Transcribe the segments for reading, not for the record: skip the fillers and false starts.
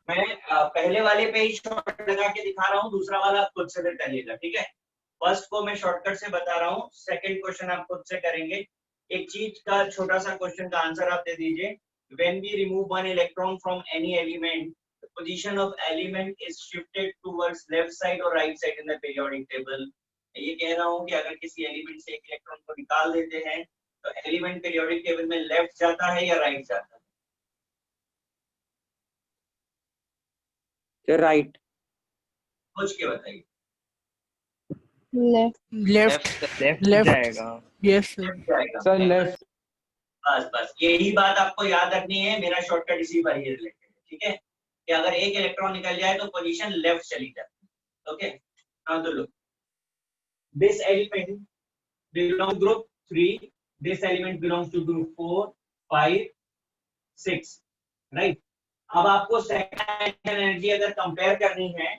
मैं पहले वाले पे ही शॉर्ट लगा के दिखा रहा हूँ, दूसरा वाला आप खुद से फिर करिएगा, ठीक है। फर्स्ट को मैं शॉर्टकट से बता रहा हूँ, सेकंड क्वेश्चन आप खुद से करेंगे। एक चीज का छोटा सा क्वेश्चन का आंसर आप दे दीजिए। When we remove one electron from any element, the position of element is shifted towards left side or right side in the periodic table. ये कह रहा हूँ कि अगर किसी एलिमेंट से एक इलेक्ट्रॉन को निकाल देते हैं तो एलिमेंट पीरियोडिक टेबल में लेफ्ट जाता है या राइट जाता है? राइट। सोच के बताइए। लेफ्ट जाएगा। Yes sir left. बस बस यही बात आपको याद रखनी है, मेरा शॉर्टकट इसी पर ही रिलेटेड है, ठीक है, कि अगर एक इलेक्ट्रॉन निकल जाए तो पोजीशन लेफ्ट चली जाती है। ओके, नाउ तो look, this element belong group 3, this element belongs to group 4, 5, 6, right. अब आपको सेकंड एनर्जी अगर कंपेयर करनी है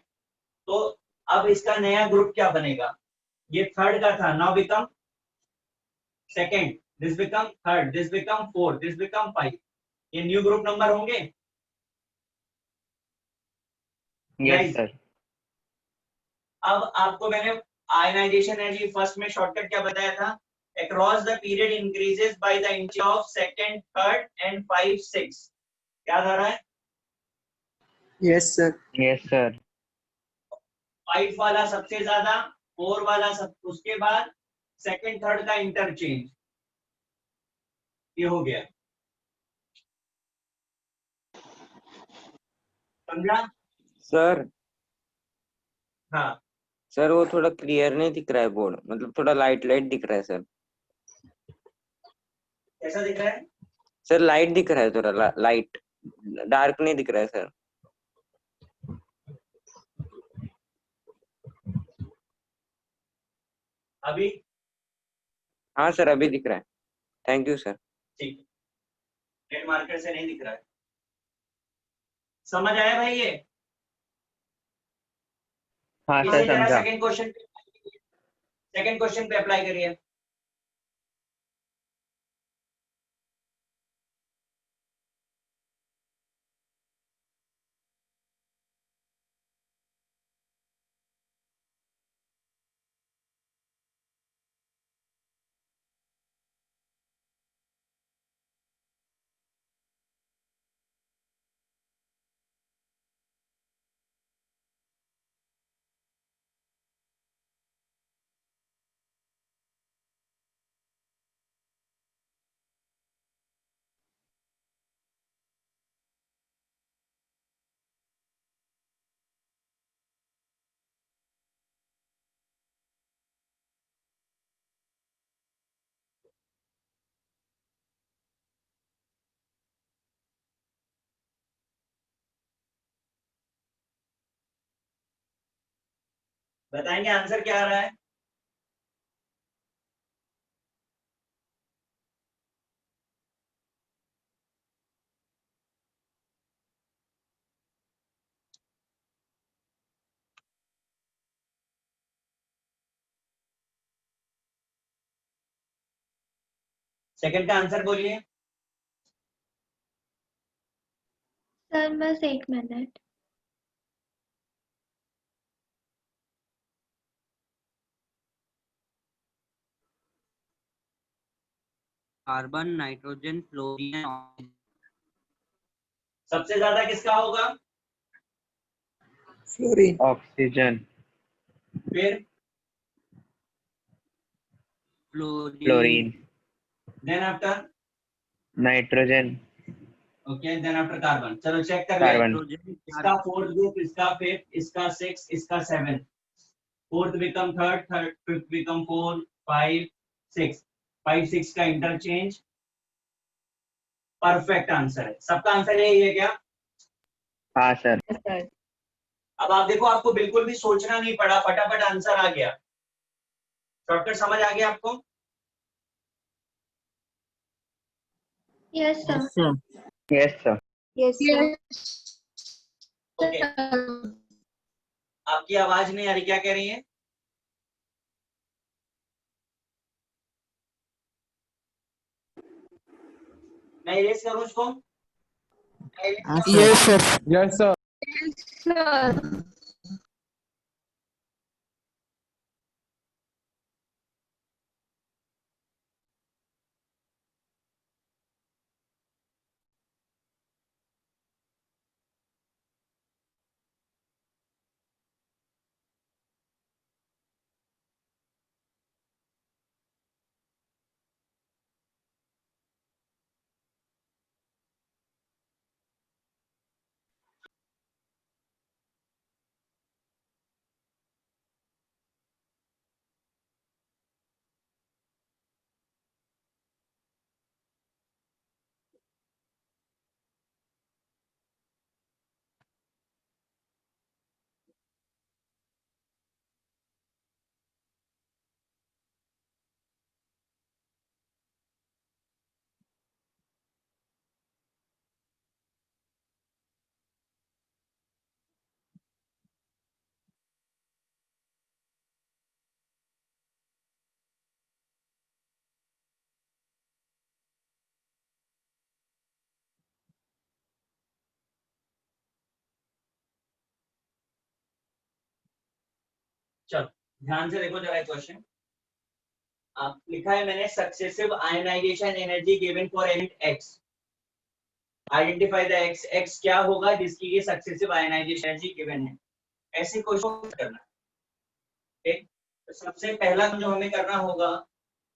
तो अब इसका नया ग्रुप क्या बनेगा? ये थर्ड का था, now become second, this become third, this become fourth, this become 5। ये न्यू ग्रुप नंबर होंगे? Yes sir. अब आपको मैंने आयनाइजेशन एनर्जी फर्स्ट में शॉर्टकट क्या बताया था? Across the period increases by the inch of second, third and 5, 6। याद आ रहा है? Yes sir. Yes sir. 5 वाला सबसे ज्यादा, 4 वाला सब, उसके बाद सेकंड थर्ड का इंटरचेंज, ये हो गया। समझा? सर हाँ, सर वो थोड़ा क्लियर नहीं दिख रहा है बोर्ड, मतलब थोड़ा लाइट लाइट दिख रहा है सर। कैसा दिख रहा है? सर लाइट दिख रहा है, थोड़ा लाइट, डार्क नहीं दिख रहा है सर। अभी? हाँ सर अभी दिख रहा है, थैंक यू सर। ठीक, रेड मार्कर से नहीं दिख रहा है। समझ आया भाई ये? हाँ इसी सर तरह समझा। सेकंड क्वेश्चन पे अप्लाई करिए। बताएंगे आंसर क्या आ रहा है? सेकंड का आंसर बोलिए। सर बस 1 मिनट। Carbon, nitrogen, fluorine. सबसे ज्यादा किसका होगा? फ्लोरीन। ऑक्सीजन। फिर fluorine. Then after nitrogen. Okay, then after carbon. चलो चेक कर ले। कार्बन। इसका फोर्थ ग्रुप, इसका फिफ्थ, इसका सिक्स, इसका seven. Fourth become third, third fifth become 4, 5, 6, 5, 6 का इंटरचेंज। परफेक्ट आंसर है। सबका आंसर यही है क्या? हाँ सर। अब आप देखो, आपको बिल्कुल भी सोचना नहीं पड़ा, फटाफट आंसर आ गया। शॉर्टकट समझ आ गया आपको? Yes sir. Yes sir. Yes okay, आपकी आवाज नहीं आ रही, क्या कह रही है? मैं इरेज करूं इसको? Yes sir. Yes sir. Sir. चलो ध्यान से देखो जरा क्वेश्चन। आप लिखा है मैंने successive ionization energy given for element X. Identify the X. X क्या होगा जिसकी ये सक्सेसिव आयनाइजेशन एनर्जी गिवन है। ऐसे क्वेश्चन करना है। ठीक, तो सबसे पहला जो हमें करना होगा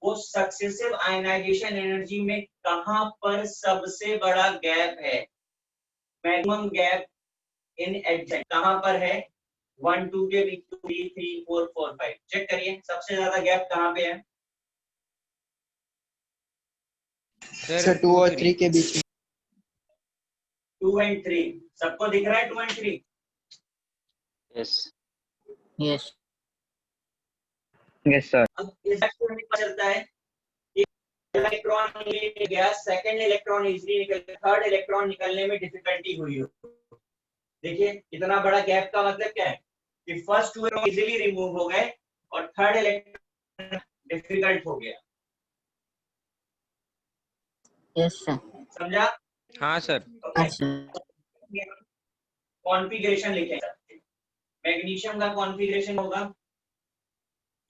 वो सक्सेसिव आयनाइजेशन एनर्जी में कहां पर सबसे बड़ा गैप है, मैक्सिमम गैप इन एडजेक्ट कहां पर है। 1 2 के बीच 2 3 4 4 5 चेक करिए सबसे ज्यादा गैप कहां पे है। सर 2 और 3 के बीच में। 2 एंड 3 सबको दिख रहा है 2 and 3। Yes Yes. Yes, sir. अब इस से हमें पता चलता है कि इलेक्ट्रॉन निकल गया, सेकंड इलेक्ट्रॉन इजीली निकल गया, थर्ड इलेक्ट्रॉन निकलने में डिफिकल्टी हुई हो। देखिए इतना बड़ा गैप का मतलब क्या है कि फर्स्ट 2 इलेक्ट्रॉन इजीली रिमूव हो गए और थर्ड इलेक्ट्रॉन डिफिकल्ट हो गया। Yes, sir. समझा? हाँ सर। Yes, sir. कॉन्फ़िगरेशन लिखें। मैग्नीशियम का कॉन्फ़िगरेशन होगा,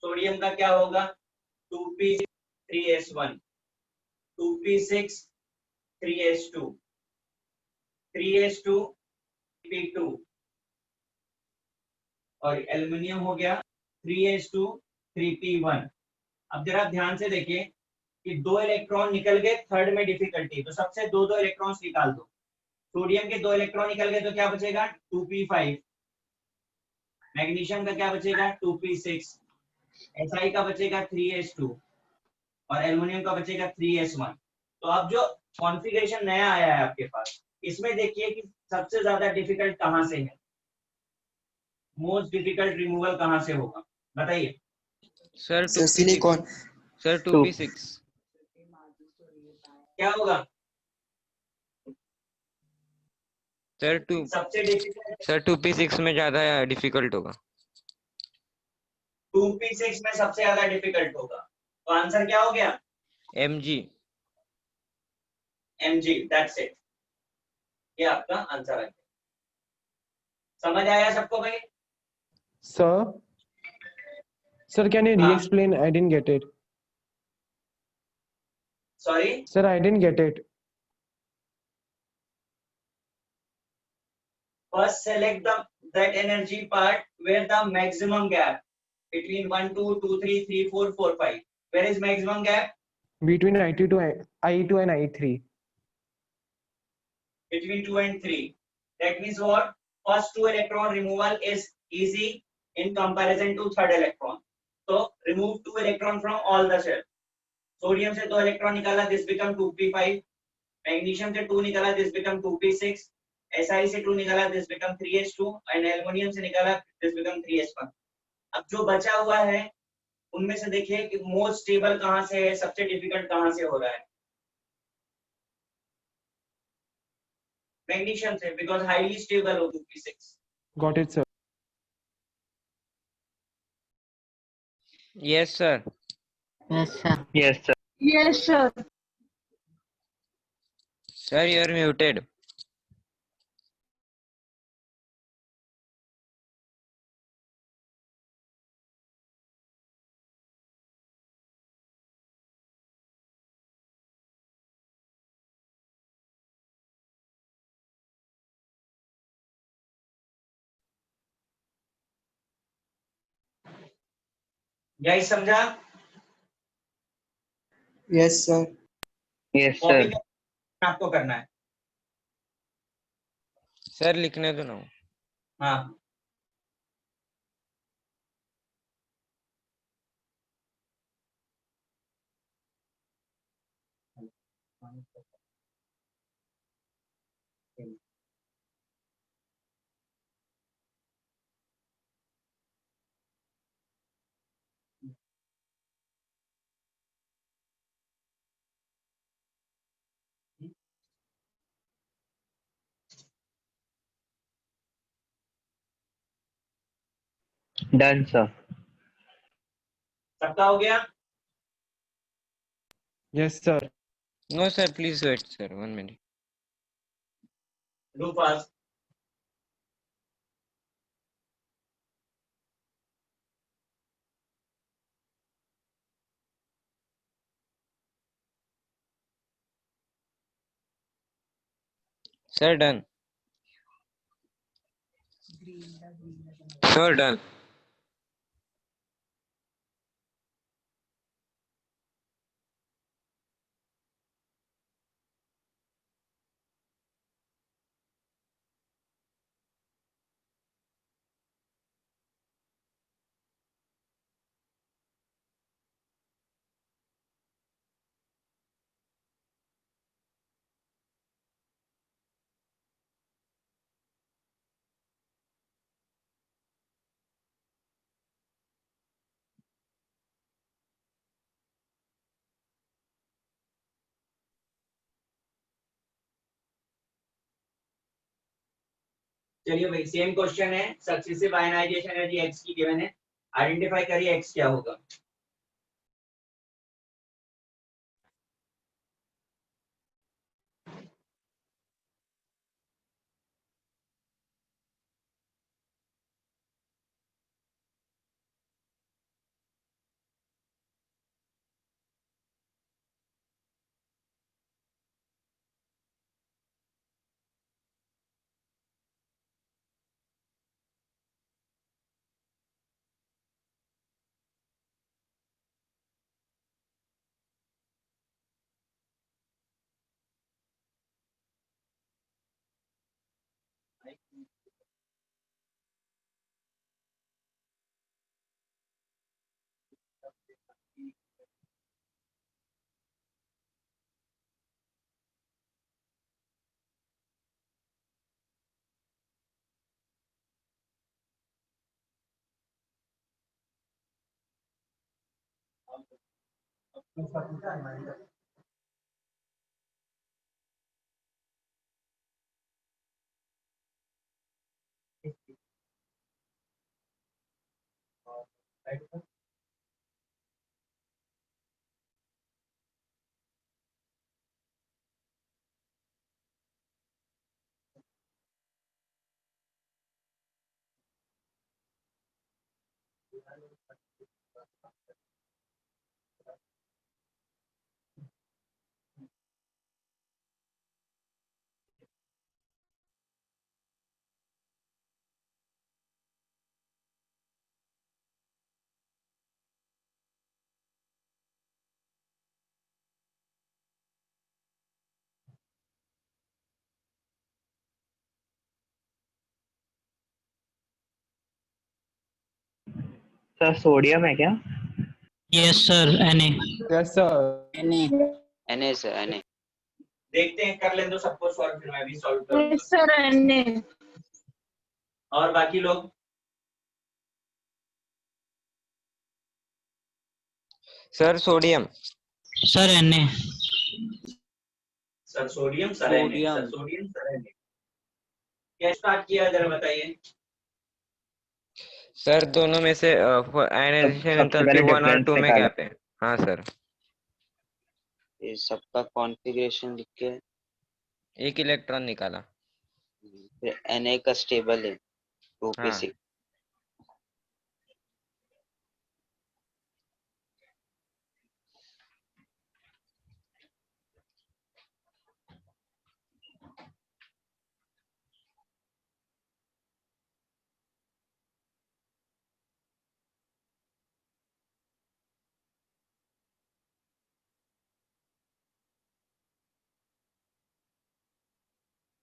सोडियम का क्या होगा 2p3s1, 2p6 3s2, 3s2 p2 और एल्युमिनियम हो गया 3s2 3p1। अब जरा ध्यान से देखिए कि 2 इलेक्ट्रॉन निकल गए, थर्ड में डिफिकल्टी, तो सबसे 2 इलेक्ट्रॉन्स निकाल दो। सोडियम के 2 इलेक्ट्रॉन निकल गए तो क्या बचेगा 2p5, मैग्नीशियम का क्या बचेगा 2p6, Si का बचेगा 3s2 और एल्युमिनियम का बचेगा 3s1। तो अब जो कॉन्फ़िगरेशन नया आया है आपके पास, इसमें देखिए कि सबसे ज्यादा डिफिकल्ट कहां से है, मोस्ट डिफिकल्ट रिमूवल कहां से होगा बताइए। Sir sir silicon. Sir 2. 2p6। क्या होगा सर 2 सबसे डिफिकल्ट? सर 2p6 में ज्यादा डिफिकल्ट होगा। 2p6 में सबसे ज्यादा डिफिकल्ट होगा, तो आंसर क्या हो गया mg। mg, that's it. ये आपका आंसर है। समझ आया सबको भाई? Sir, sir, can you हाँ। re-explain? I didn't get it. Sorry, Sir, I didn't get it. first select the that energy part where the maximum gap between 1 2 2 3 3 4 4 5, where is maximum gap Between I2 and I3. between 2 and 3. That means what, first 2 electron removal is easy in comparison to third electron. So remove 2 electron from all the shell. Sodium से 2 electron निकाला, this become 2p5, magnesium से 2 निकाला, this become 2p6, Si से 2 निकाला, this become 3s2 and aluminium से निकाला, this become 3s1। अब जो बचा हुआ है उनमें से देखिए कि मोस्ट स्टेबल कहां से है, सबसे डिफिकल्ट कहां से हो रहा है। मैग्नीशियम से, बिकॉज हाईली स्टेबल हो 2p6। Got it, sir. yes sir। Yes, sir. Yes, sir. Yes, sir. sir you are muted। यही समझा? Yes, sir. Yes, copy sir. आपको करना है। सर लिखने दो ना। हाँ Done, sir. सबका हो गया? Yes, sir. No sir please wait sir 1 मिनट। Do fast. Sir done. Sir done. चलिए भाई सेम क्वेश्चन है, सक्सेसिव आयनाइजेशन एनर्जी एक्स की गिवन है, आइडेंटिफाई करिए एक्स क्या होगा। सर सोडियम है क्या? Yes, sir. Na. Yes, sir. Na. Na sir Na। देखते हैं, कर लें दो सबको सॉल्व, फिर मैं भी सॉल्व करूंगा। Yes, sir. Na. और बाकी लोग? Sir sodium. Sir. Na. Sir sodium sir Na, sir sodium sir Na। क्या स्टार्ट किया जरा बताइए। सर दोनों में से आयनाइजेशन सबसे एंथैल्पी पहले 1 और डिफरेंस 2 में निकालो। गैप है। हाँ सर। ये सबका कॉन्फ़िगरेशन लिख के एक इलेक्ट्रॉन निकाला। फिर Na का स्टेबल है 2 पे हाँ 6।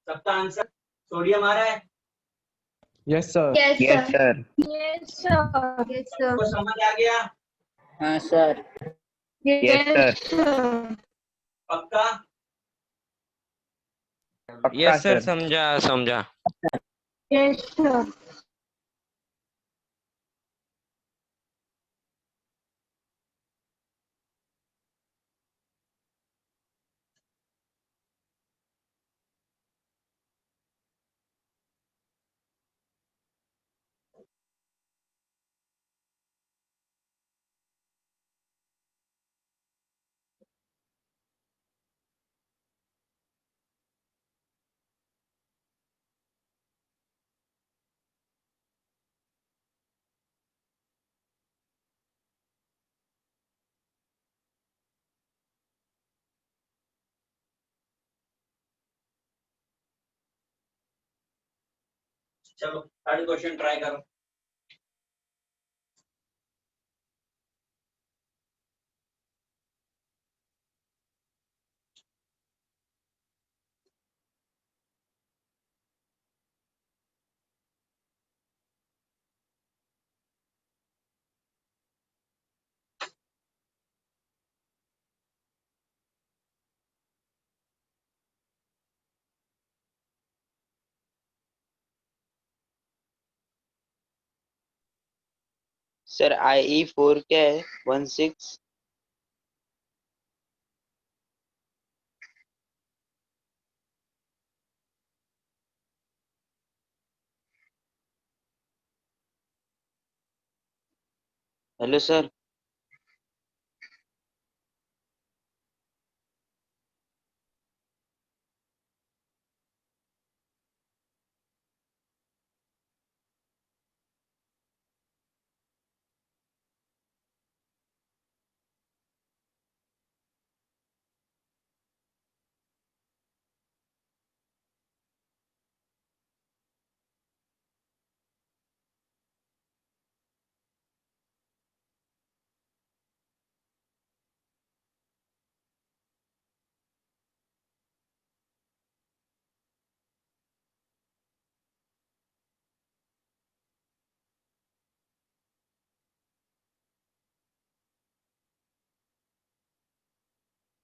सबका आंसर सोडियम आ रहा है? Yes, sir. Yes, Yes, sir. sir. Yes, sir. Yes, sir. सबको समझ आ गया? हाँ सर. Yes, sir. sir. पक्का? पक्का यस सर, sir. समझा समझा. Yes, sir. चलो थर्ड क्वेश्चन ट्राई करो. सर IE4 क्या है? 16. Hello sir.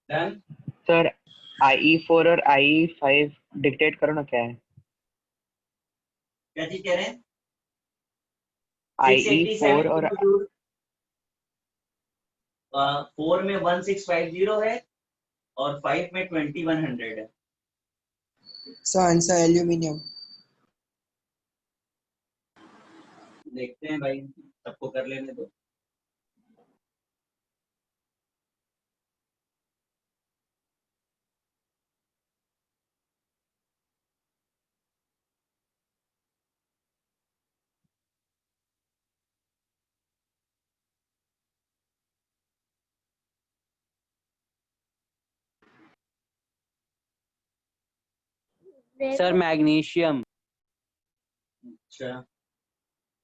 Done. Sir IE4 और IE5 डिक्टेट करो ना क्या है? क्या चीज कह रहे हैं? IE4 और 4 में 1650 है और 5 में 2100 है. So answer aluminium. देखते हैं भाई, सबको कर लेने दो. Sir magnesium. अच्छा,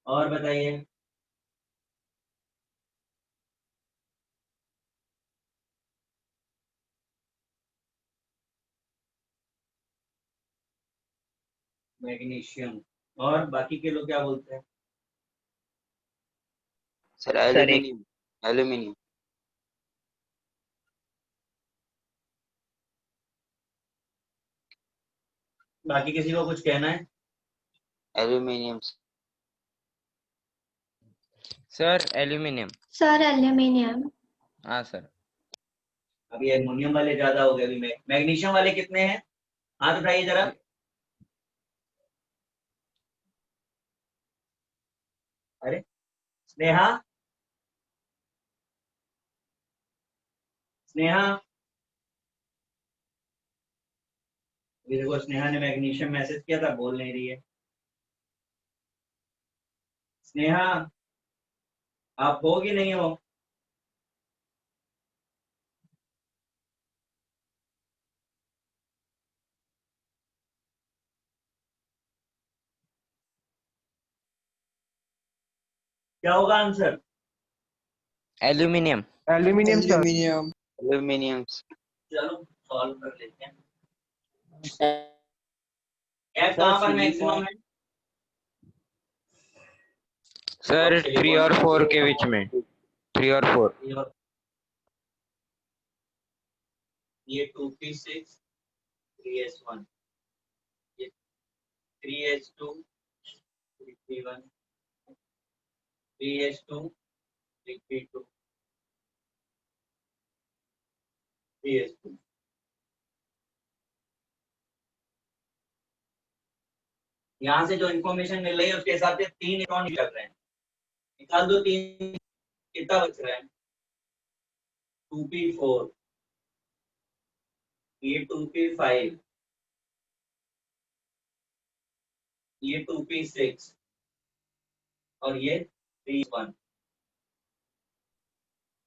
और बताइए. मैग्नीशियम. और बाकी के लोग क्या बोलते हैं? Sir sir aluminium. एल्यूमिनियम. बाकी किसी को कुछ कहना है? Aluminium. Sir aluminium. Sir, aluminium. हाँ सर. अभी एल्युमिनियम वाले ज्यादा हो गए. अभी मैग्नीशियम वाले कितने हैं? हाथ उठाइए जरा. अरे स्नेहा, स्नेहा. अभी देखो स्नेहा ने मैग्नीशियम मैसेज किया था, बोल नहीं रही है. स्नेहा, आप हो कि नहीं हो? क्या होगा answer? Aluminium. Aluminium, sir. Aluminium. Aluminium. चलो सॉल्व कर लेते हैं. F कहाँ पर मैक्सिमम है? सर 3 और 4 के बीच में, 3 और 4। ये 2p6 3s1, ये 3s2 3p1, 3s2 3p2 3s2। यहाँ से जो इंफॉर्मेशन मिल रही है उसके हिसाब से 3 इलेक्ट्रॉन लग रहे हैं। निकाल दो 3, कितना बच रहा है? 2p4, ये 2p5, ये 2p6 और ये 3s1।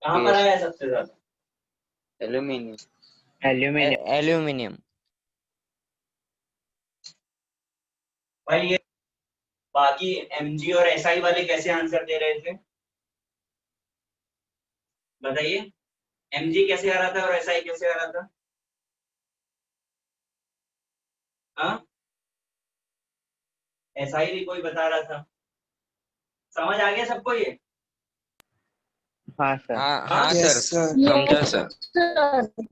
कहाँ पर आया है सबसे ज्यादा? एल्यूमिनियम। एल्यूमिनियम। एल्यूमिनियम। भाई ये बाकी mg और si वाले कैसे आंसर दे रहे थे बताइए? mg कैसे आ रहा था और si कैसे आ रहा था? हाँ, si भी कोई बता रहा था। समझ आ गया सबको ये? हाँ सर। हाँ हाँ? हाँ Yes, सर, sir. समझा सर। sir.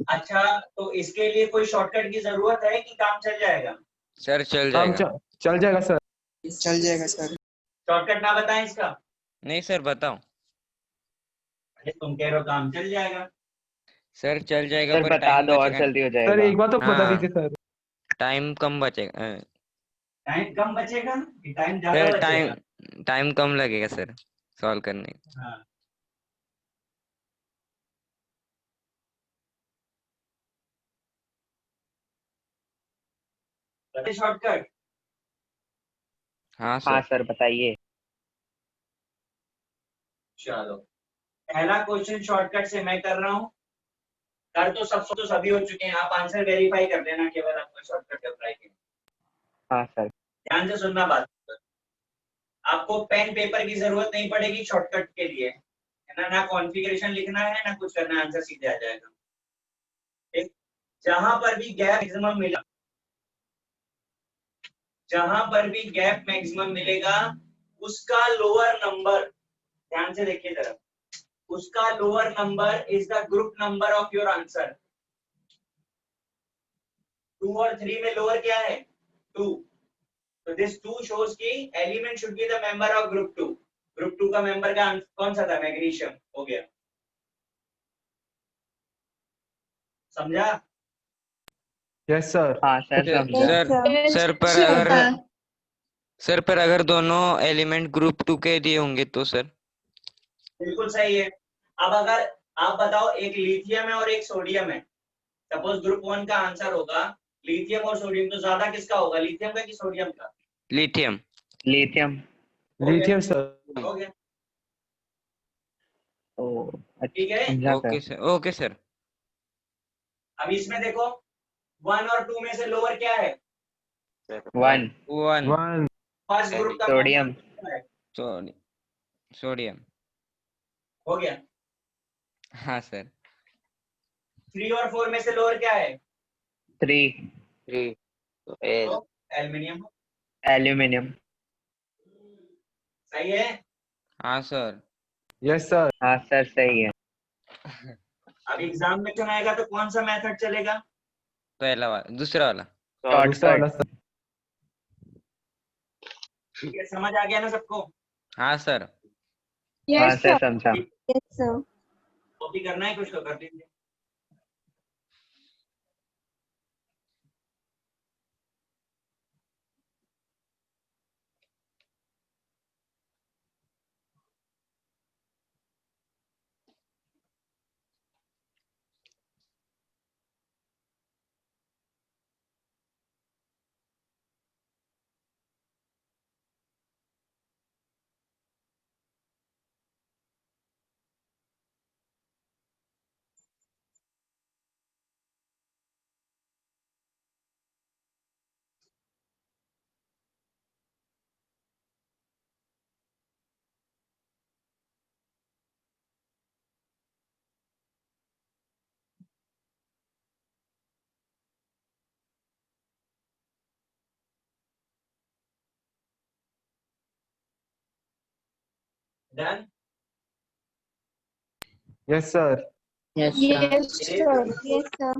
अच्छा, तो इसके लिए कोई शॉर्टकट की जरूरत है कि काम चल जाएगा? सर चल काम जाएगा। चल जाएगा सर। चल जाएगा सर। शॉर्टकट ना बताएं इसका? नहीं सर बताओ। अरे तुम कह रहे हो काम चल जाएगा। सर चल जाएगा सर पर बता टाइम दो और बचेगा। जल्दी हो सर जाएगा। एक बार तो बता हाँ। दीजिए सर। टाइम कम बचेगा। टाइम कम बचेगा कि टाइम ज्यादा सर बचेगा? टाइम कम लगेगा सर सॉल्व करने। हाँ, बताइए शॉर्टकट। हाँ हाँ सर। सर बताइए। चलो, पहला क्वेश्चन शॉर्टकट से मैं कर रहा हूँ। कर तो सभी हो चुके हैं, आप आंसर वेरीफाई कर देना केवल आपको शॉर्टकट अप्लाई के। हाँ सर। ध्यान से सुनना बात। आपको पेन पेपर की जरूरत नहीं पड़ेगी शॉर्टकट के लिए, है ना? ना कॉन्फ़िगरेशन लिखना है ना कुछ करना है, आंसर सीधे आ जाएगा। ठीक? जहां पर भी गैप मैक्सिमम मिला, जहां पर भी गैप मैक्सिमम मिलेगा उसका लोअर नंबर, ध्यान से देखिए जरा, उसका lower number is the group number of your answer. 2 और 3 में लोअर क्या है? 2। तो दिस 2 shows कि element should be the member of group 2। Group 2 का मेंबर का कौन सा था? मैग्नीशियम। हो गया, समझा? Yes sir. हाँ सर सर समझा। सर पर अगर दोनों एलिमेंट ग्रुप 2 के दिए होंगे तो सर। बिल्कुल सही है। अब अगर आप बताओ, एक लिथियम है और एक सोडियम है। सपोज ग्रुप 1 का आंसर होगा लिथियम और सोडियम, तो ज्यादा किसका होगा, लिथियम का कि सोडियम का? लिथियम। लिथियम। हो गया, लिथियम सर। हो गया। ओ ठीक है, अच्छा समझा sir. Okay sir, okay sir. अब इसमें देखो 1 और 2 में से लोअर क्या है? 1 1 1 फर्स्ट ग्रुप का कौन सोडियम। सा है? सोडियम। हो गया। हाँ सर। 3 और 4 में से लोअर क्या है? 3 3 तो एल। तो एल्यूमिनियम। एल्यूमिनियम। सही है। हाँ सर। Yes sir. हाँ सर सही है। अब एग्जाम में क्वेश्चन आएगा तो कौन सा मेथड चलेगा? पहला वाला, दूसरा वाला। दूसरा वाला शॉर्टकट। सर। ठीक है, समझ आ गया ना सबको? हाँ सर। हाँ सर समझा। Yes, sir. कॉपी करना है कुछ तो कर दीजिए। Done Yes, sir. Yes, sir. Yes, sir. Yes, sir.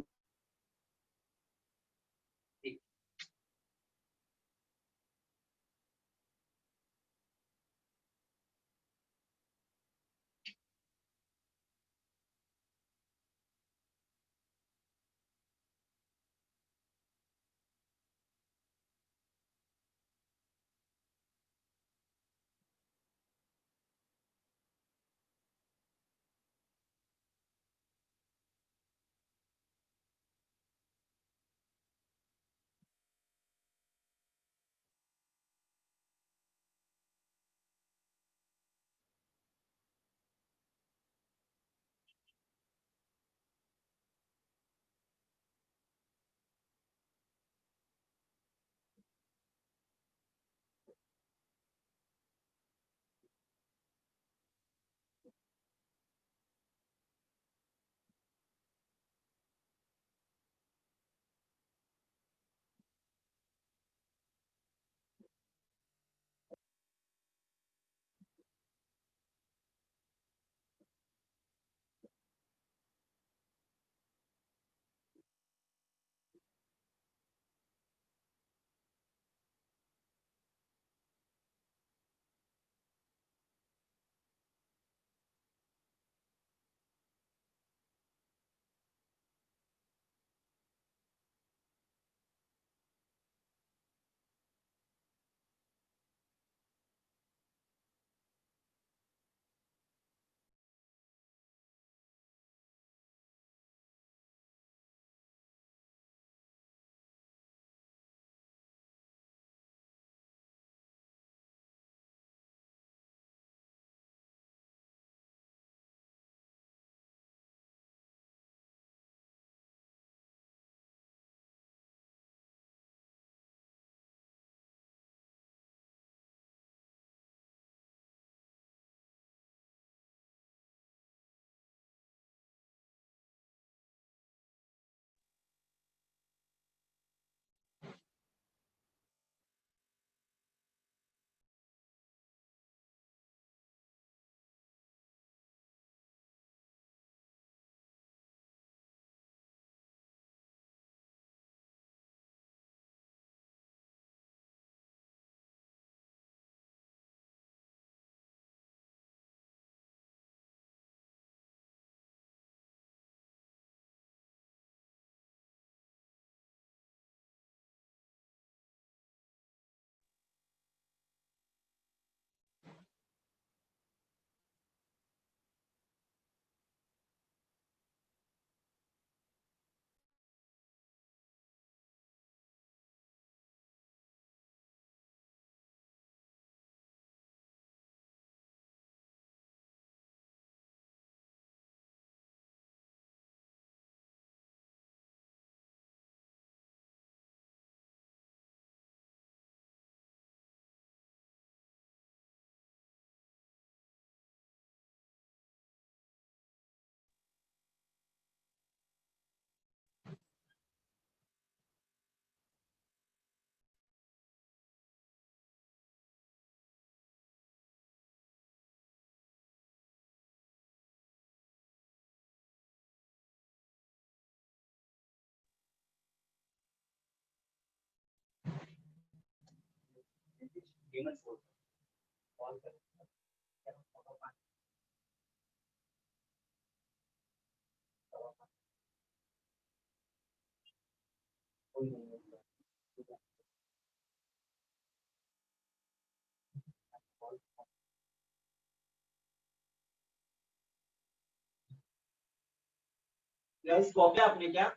Guys copy आपने क्या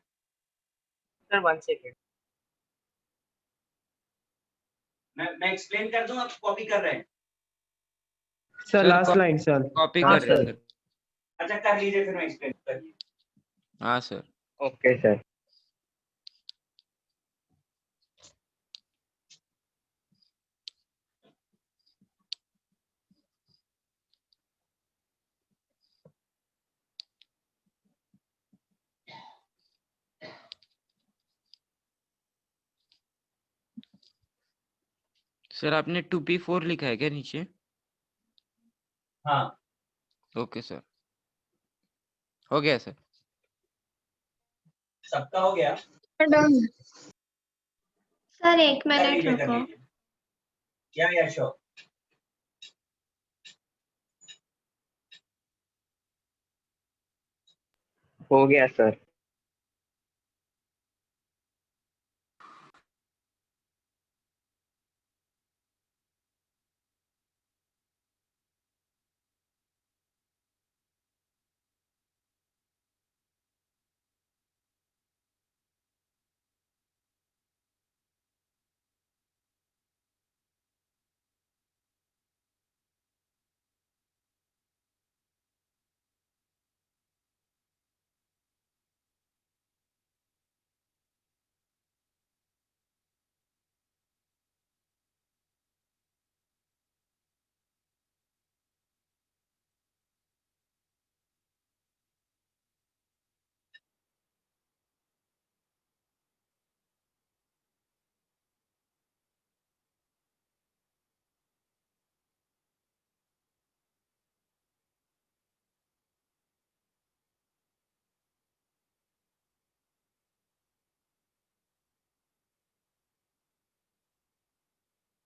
Sir, 1 second. मैं एक्सप्लेन कर दूं, आप कॉपी कर रहे हैं? Sir, Sir, last line, sir. Copy हाँ, कर रहे हैं sir. सर। अच्छा कर लीजिए, फिर मैं एक्सप्लेन करिए। हाँ सर। Okay, sir. सर आपने 2p4 लिखा है क्या नीचे? हाँ ओके सर, हो गया सर। सबका हो गया। डन। सर एक कर मिनट लीजिए कर रुको। लीजिए। या श्योर। हो गया सर।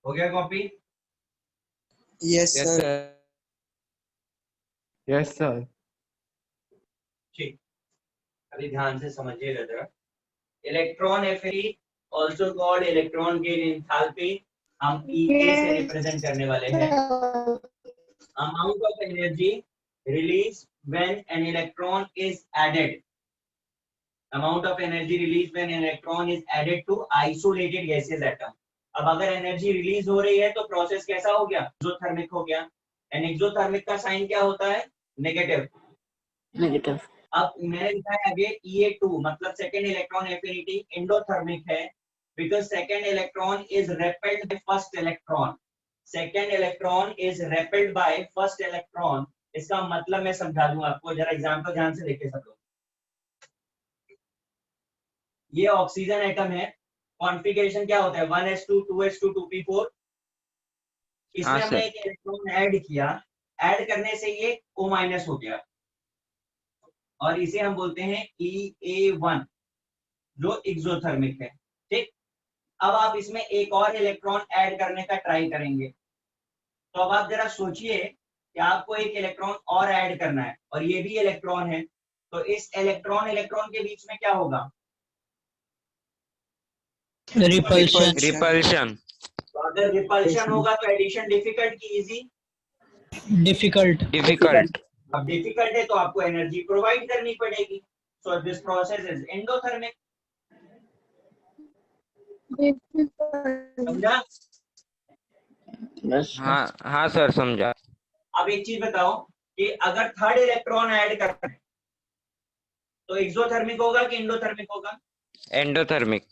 हो गया copy? Yes, yes sir. Sir. Yes sir. ठीक, अभी ध्यान से समझिएगा जरा। Electron affinity also called electron gain enthalpy, हम EA से रिप्रेजेंट करने वाले हैं। Amount of energy release when an electron is added, amount of energy release when an electron is added to isolated gaseous atom. अब अगर energy release हो रही है तो प्रोसेस कैसा हो गया? एक्सोथर्मिक हो गया। एंड एक्सोथर्मिक का साइन क्या होता है? नेगेटिव। नेगेटिव। अब मैंने लिखा है आगे EA2 मतलब सेकेंड इलेक्ट्रॉन एफिनिटी एंडोथर्मिक है, because second electron is repelled by first electron. Second electron is repelled by first electron. इसका मतलब मैं समझा दूं आपको, जरा एग्जांपल ध्यान से देखिए सब लोग। ये ऑक्सीजन एटम है, कॉन्फ़िगरेशन क्या होता है? 1s2 2s2 2p4। इसमें हाँ, हमने सर। एक इलेक्ट्रॉन ऐड किया, ऐड करने से ये O- हो गया और इसे हम बोलते हैं EA1 जो एक्सोथर्मिक है। ठीक, अब आप इसमें एक और इलेक्ट्रॉन ऐड करने का ट्राई करेंगे, तो अब आप जरा सोचिए कि आपको एक इलेक्ट्रॉन और ऐड करना है और ये भी इलेक्ट्रॉन है, तो इस इलेक्ट्रॉन इलेक्ट्रॉन के बीच में क्या होगा? रिपल्शन। रिपल्शन। तो अगर रिपल्शन होगा तो एडिशन डिफिकल्ट की इजी? डिफिकल्ट। डिफिकल्ट। अब डिफिकल्ट है तो आपको एनर्जी प्रोवाइड करनी पड़ेगी, so this process is endothermic. समझा? बस हाँ हाँ सर, समझा। अब एक चीज बताओ कि अगर थर्ड इलेक्ट्रॉन ऐड करना है तो एक्सोथर्मिक होगा कि एंडोथर्मिक होगा? एंडोथर्मिक।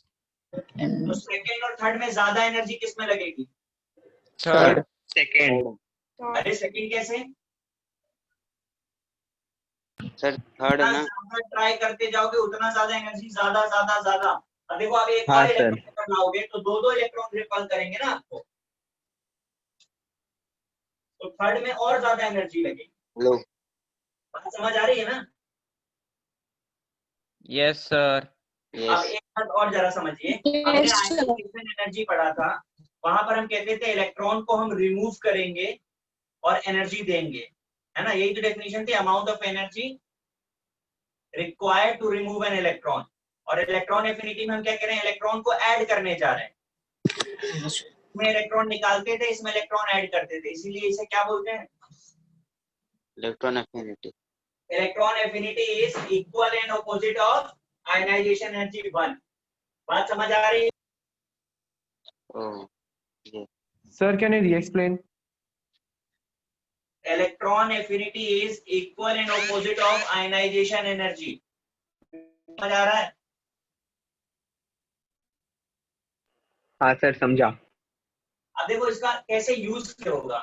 तो सेकेंड और थर्ड में ज्यादा एनर्जी किस में लगेगी? थर्ड। सेकेंड। अरे सेकेंड कैसे? सर थर्ड जितना ना। ज्यादा ट्राई करते जाओगे उतना ज्यादा एनर्जी, ज्यादा ज्यादा ज्यादा। अब देखो आप एक हाँ, और सर। इलेक्ट्रॉन बनाओगे तो दो इलेक्ट्रॉन रिपल करेंगे ना आपको, तो थर्ड में और ज्यादा एनर्जी लगेगी। लो। बात समझ आ रही है ना? Yes sir. अब यस। एक बात और जरा समझिए, हमने आयनाइजेशन एनर्जी पढ़ा था, वहां पर हम कहते थे इलेक्ट्रॉन को हम रिमूव करेंगे और एनर्जी देंगे, है ना? यही तो डेफिनेशन थी, amount of energy required to remove an electron. और इलेक्ट्रॉन एफिनिटी में हम क्या कह रहे हैं? इलेक्ट्रॉन को ऐड करने जा रहे हैं। इसमें इलेक्ट्रॉन निकालते थे, इसमें इलेक्ट्रॉन ऐड करते थे, इसीलिए इसे क्या बोलते हैं? Electron affinity. Electron affinity is equal and opposite of ionisation energy 1। बात समझ आ रही है? ओह ये। Sir can you re-explain? Electron affinity is equal and opposite of ionisation energy. समझ आ रहा है? हाँ सर, समझा। अब देखो इसका कैसे यूज होगा।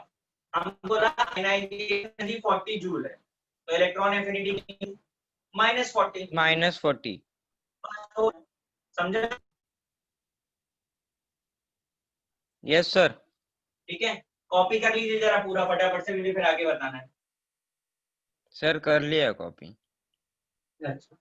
हम बोला आयनाइजेशन एनर्जी 40 जूल है, तो इलेक्ट्रॉन एफिनिटी -40। -40। तो समझा? Yes sir. ठीक है, कॉपी कर लीजिए जरा पूरा फटाफट से, मुझे फिर आगे बताना है। सर कर लिया कॉपी। अच्छा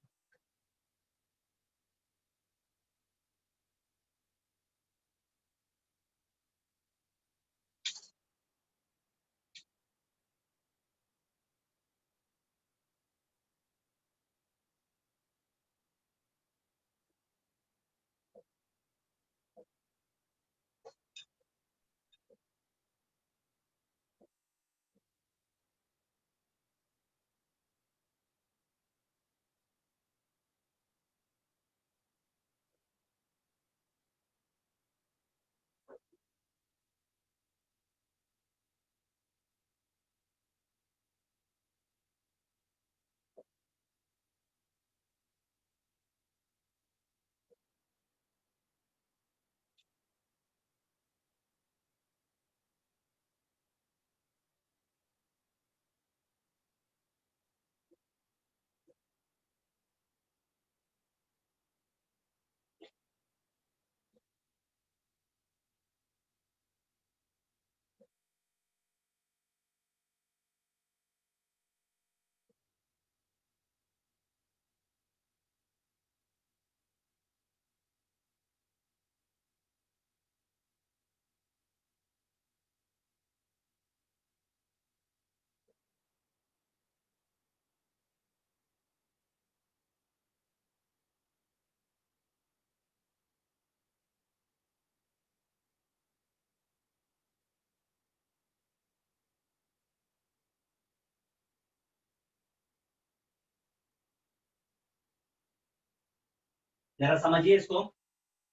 जरा समझिए इसको।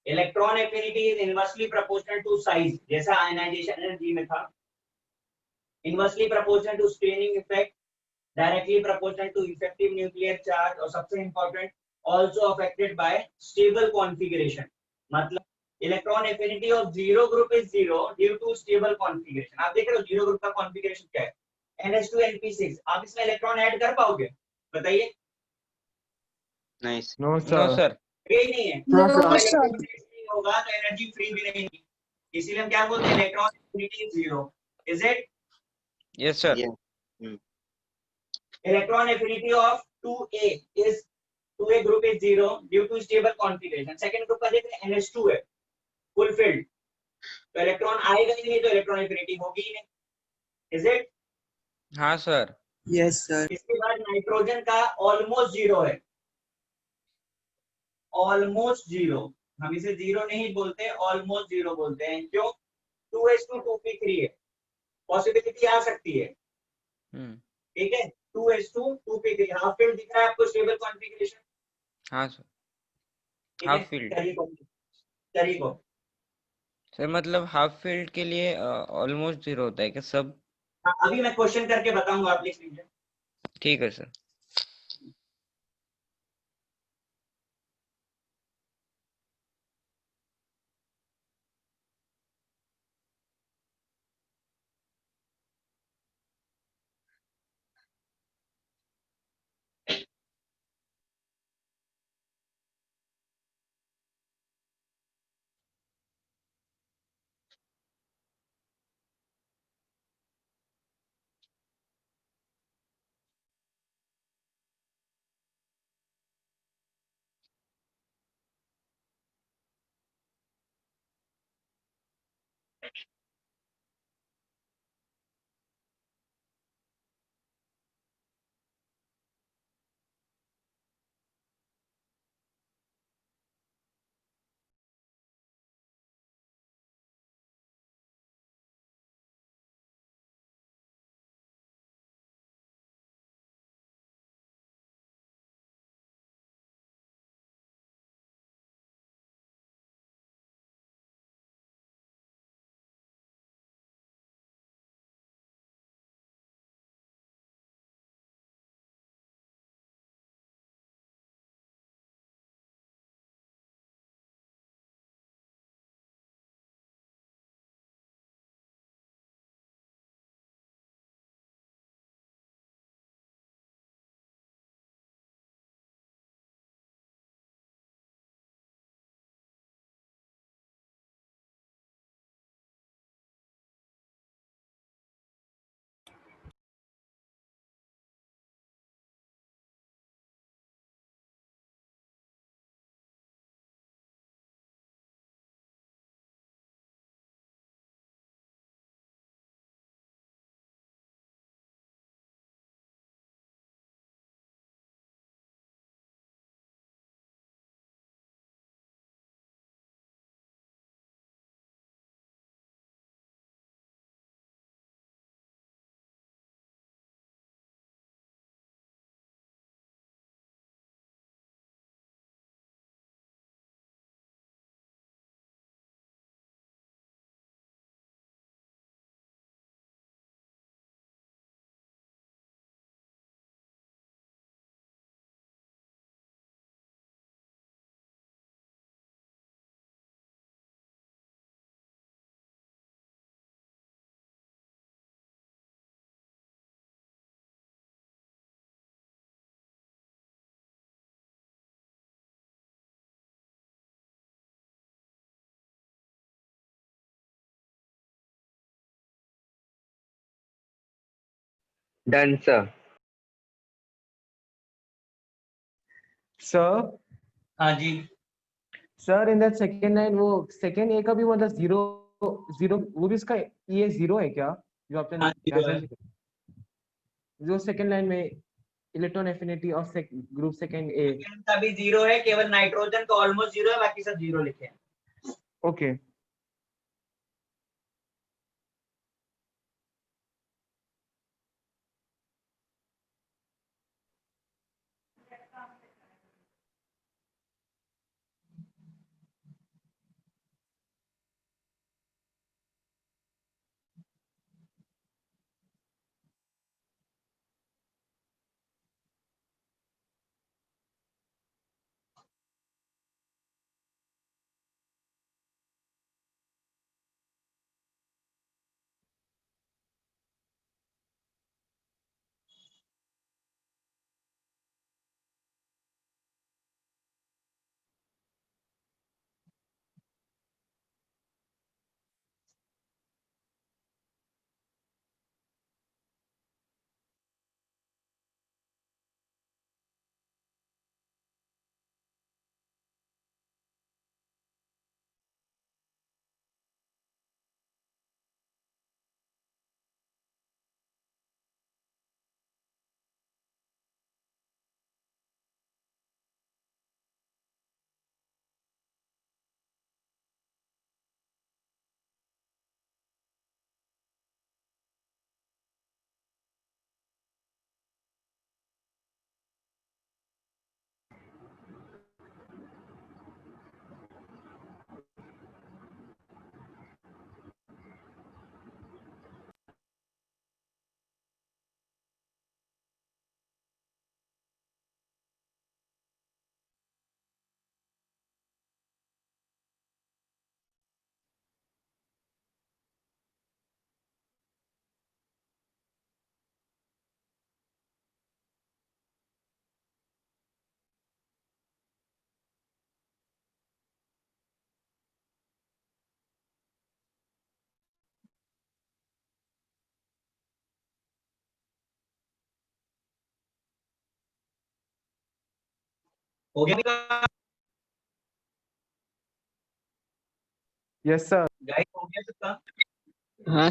Electron affinity is inversely proportional to size, जैसा आयनाइजेशन एनर्जी में था। Inversely proportional to screening effect, directly proportional to effective nuclear charge, और सबसे important also affected by stable configuration। मतलब electron affinity of zero group is zero due to stable configuration. आप देख रहे हो जीरो ग्रुप का कॉन्फ़िगरेशन क्या है, NH2 NP6। आप इसमें इलेक्ट्रॉन ऐड कर पाओगे? बताइए। Nice. No, no sir. Sir. ये ही नहीं है। No, sir. नहीं होगा तो एनर्जी फ्री भी नहीं होगी। इसीलिए हम क्या बोलते हैं, electron affinity is zero. Is it? Yes sir. Yeah. Hmm. Electron affinity of 2A is 2A group is zero due to stable configuration। Second group का देख रहे हैं NH2 है फुलफिल्ड, तो इलेक्ट्रॉन आएगा ही नहीं, तो इलेक्ट्रॉन एफिनिटी होगी ही नहीं। Is it? हाँ सर। Yes, sir. इसके बाद नाइट्रोजन का ऑलमोस्ट जीरो है, ऑलमोस्ट जीरो। हम इसे जीरो नहीं बोलते, ऑलमोस्ट जीरो बोलते हैं। क्यों? 2s2 2p3 है, पॉसिबिलिटी आ सकती है। हम्म। ठीक है, 2s2 2p3 हाफ फील्ड दिख रहा है आपको, स्टेबल कॉन्फ़िगरेशन। हाँ सर। ठीक है, हाफ फील्ड। करिए। सर मतलब हाफ फील्ड के लिए ऑलमोस्ट जीरो होता है क्या सब? हाँ, अभी मैं क्वेश्चन करके बताऊंगा, आप लिख लीजिए। ठीक है सर। Done sir. सर हाँ जी, sir in that second line वो सेकेंड ए का भी मतलब जीरो जीरो वो भी उसका ये जीरो है क्या जो आपने हाँ, zero है। जो सेकेंड लाइन में electron affinity of group second A. का भी जीरो है, केवल नाइट्रोजन का ऑलमोस्ट जीरो है, बाकी सब जीरो लिखे हैं। ओके हो गया यस सर। गाइस, हो गया सबका? हाँ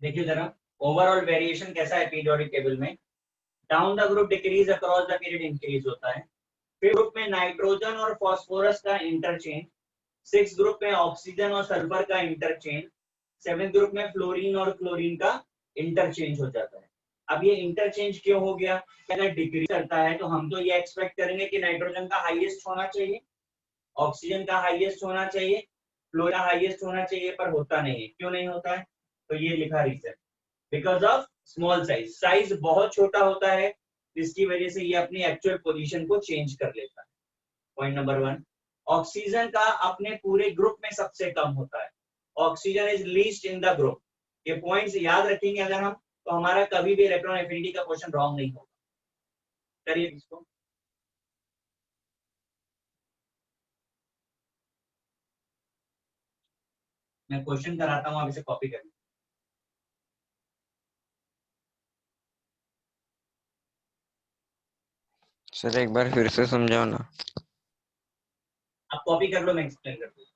देखिए जरा, ओवरऑल वेरिएशन कैसा है पीरियोडिक टेबल में। Down the group decrease, across the period increase होता है। फिफ्थ ग्रुप में नाइट्रोजन और फास्फोरस का इंटरचेंज, सिक्स ग्रुप में ऑक्सीजन और सल्फर का इंटरचेंज, सेवेंथ ग्रुप में फ्लोरीन और क्लोरीन का इंटरचेंज हो जाता है। अब ये इंटरचेंज क्यों हो गया? अगर डिक्रीज करता है तो हम तो ये एक्सपेक्ट करेंगे कि नाइट्रोजन का हाईएस्ट होना चाहिए, ऑक्सीजन का हाईएस्ट होना चाहिए, फ्लोरीन का हाईएस्ट होना चाहिए, पर होता नहीं है। क्यों नहीं होता है? तो ये लिखा reason, because of small size. Size बहुत छोटा होता है, जिसकी वजह से ये अपनी एक्चुअल पोजीशन को चेंज कर लेता है। Point number 1। ऑक्सीजन का अपने पूरे ग्रुप में सबसे कम होता है, oxygen is least in the group. ये पॉइंट्स याद रखेंगे अगर हम, तो हमारा कभी भी इलेक्ट्रॉन एफिनिटी का क्वेश्चन रॉन्ग नहीं होगा। करिए इसको। मैं क्वेश्चन कराता हूँ, आप इसे कॉपी कर लो। सर एक बार फिर से समझाओ ना। आप कॉपी कर लो, मैं एक्सप्लेन कर दूंगा।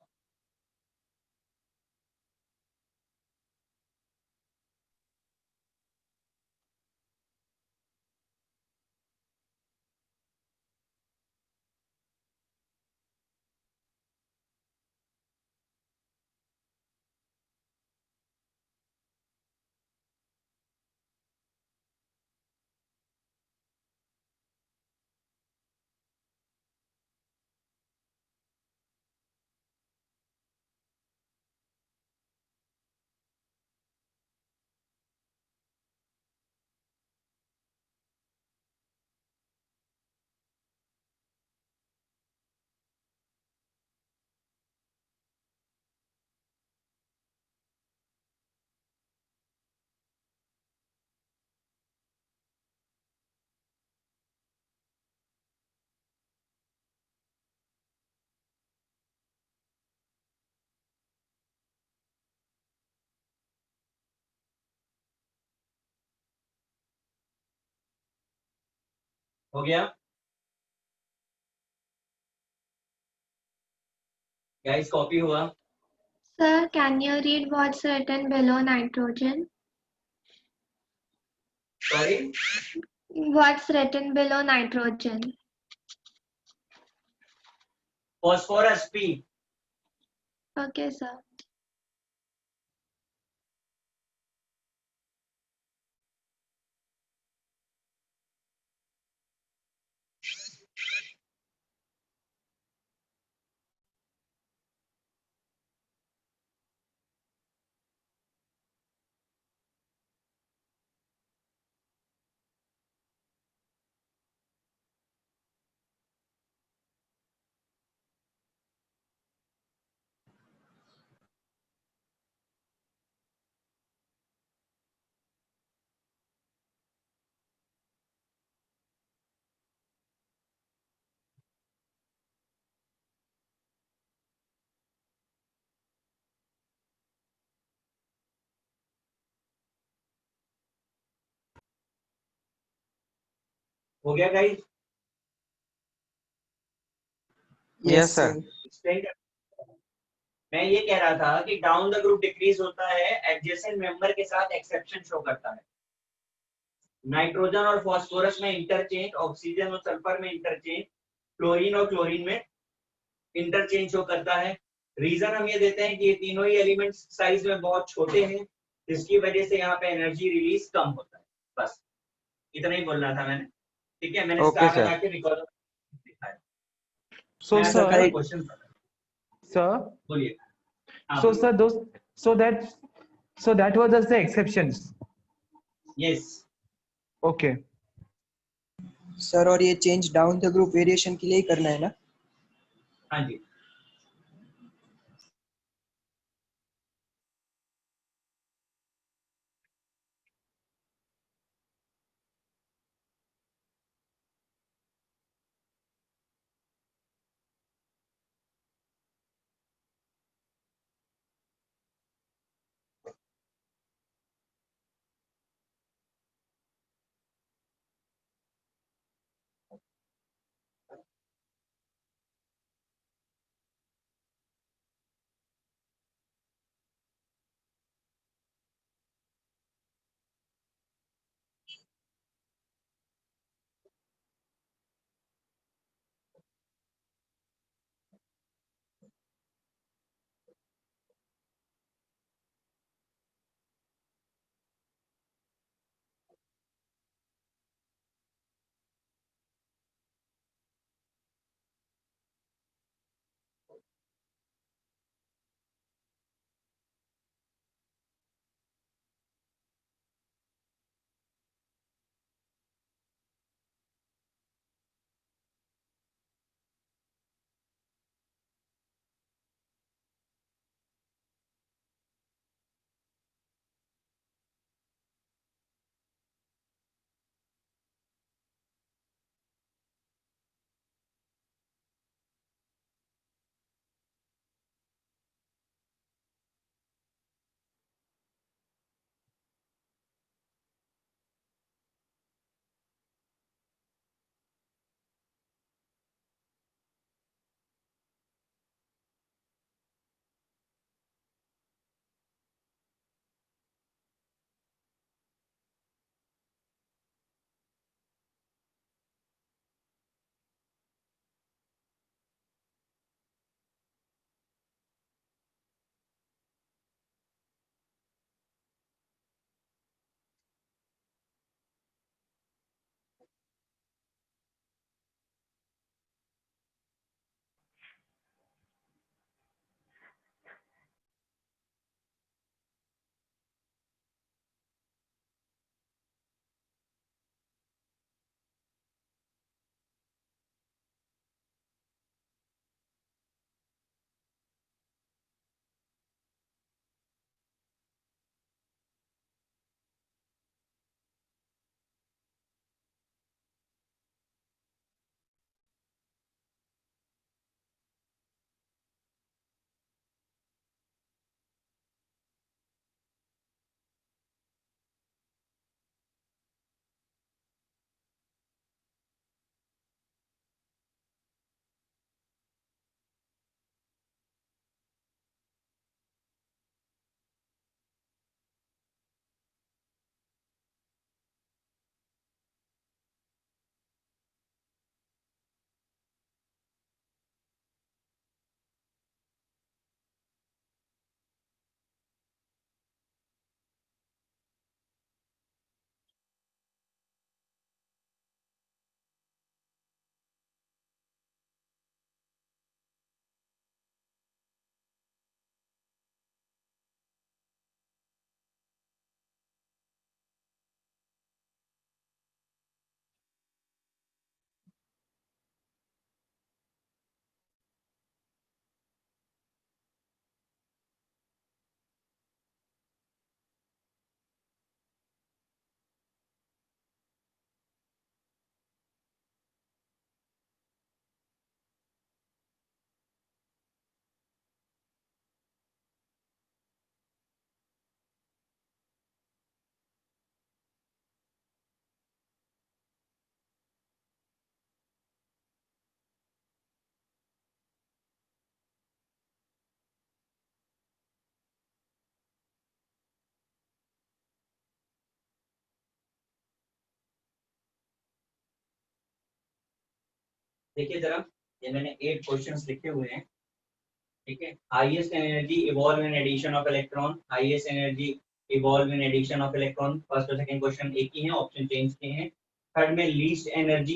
हो गया गाइस, कॉपी हुआ? Sir, can you read what's written below nitrogen? Sorry, What's written below nitrogen? Phosphorus P. Okay, sir. हो गया गाइस? Yes sir. एक्सप्लेन कर। मैं ये कह रहा था कि डाउन द ग्रुप डिक्रीज होता है, एडजेसेंट मेंबर के साथ एक्सेप्शन शो करता है। नाइट्रोजन और फास्फोरस में इंटरचेंज, ऑक्सीजन और सल्फर में इंटरचेंज, क्लोरीन और क्लोरीन में इंटरचेंज शो करता है। रीजन हम ये देते हैं कि ये तीनों ही एलिमेंट्स साइज में बहुत छोटे हैं, जिसकी वजह से यहाँ पे एनर्जी रिलीज कम होता है। बस इतना ही बोलना था मैंने, ठीक है? मैंने ओके स्टार सर। लगा के रिकॉर्ड दिखाया। So मैं sir, आपका क्वेश्चन sir, बोलिए। हाँ, so sir, those, so that was just the exceptions. Yes. Okay. Sir और ये change down the group variation के लिए ही करना है ना? हाँ जी। देखिए जरा, ये मैंने 8 क्वेश्चंस लिखे हुए हैं, ठीक है। Highest energy evolve in addition of electron, highest energy evolve in addition of electron, first और सेकंड क्वेश्चन एक ही है, ऑप्शन चेंज किए हैं। थर्ड में लीस्ट एनर्जी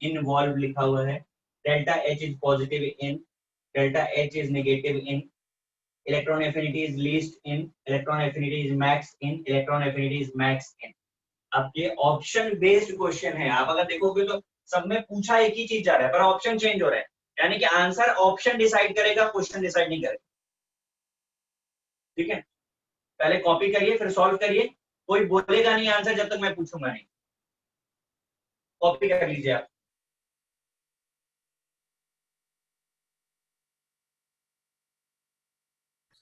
इन्वॉल्व लिखा हुआ है। Delta H is positive in, delta H is negative in, electron affinity is least in, electron affinity is max in, electron affinity is max in. अब ये option based question है, आप अगर देखोगे तो सब में पूछा एक ही चीज जा रहा है, पर ऑप्शन चेंज हो रहा है, यानी कि आंसर ऑप्शन डिसाइड करेगा, क्वेश्चन डिसाइड नहीं करेगा, ठीक है। पहले कॉपी करिए फिर सॉल्व करिए, कोई बोलेगा नहीं आंसर जब तक मैं पूछूंगा नहीं। कॉपी कर लीजिए आप।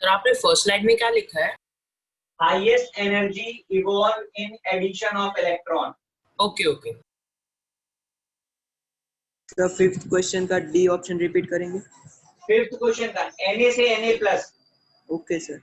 सर आपने फर्स्ट लाइन में क्या लिखा है? Highest energy evolve in addition of electron. Okay okay. Sir fifth question का डी ऑप्शन रिपीट करेंगे? फिफ्थ क्वेश्चन का Na से Na प्लस। Okay sir.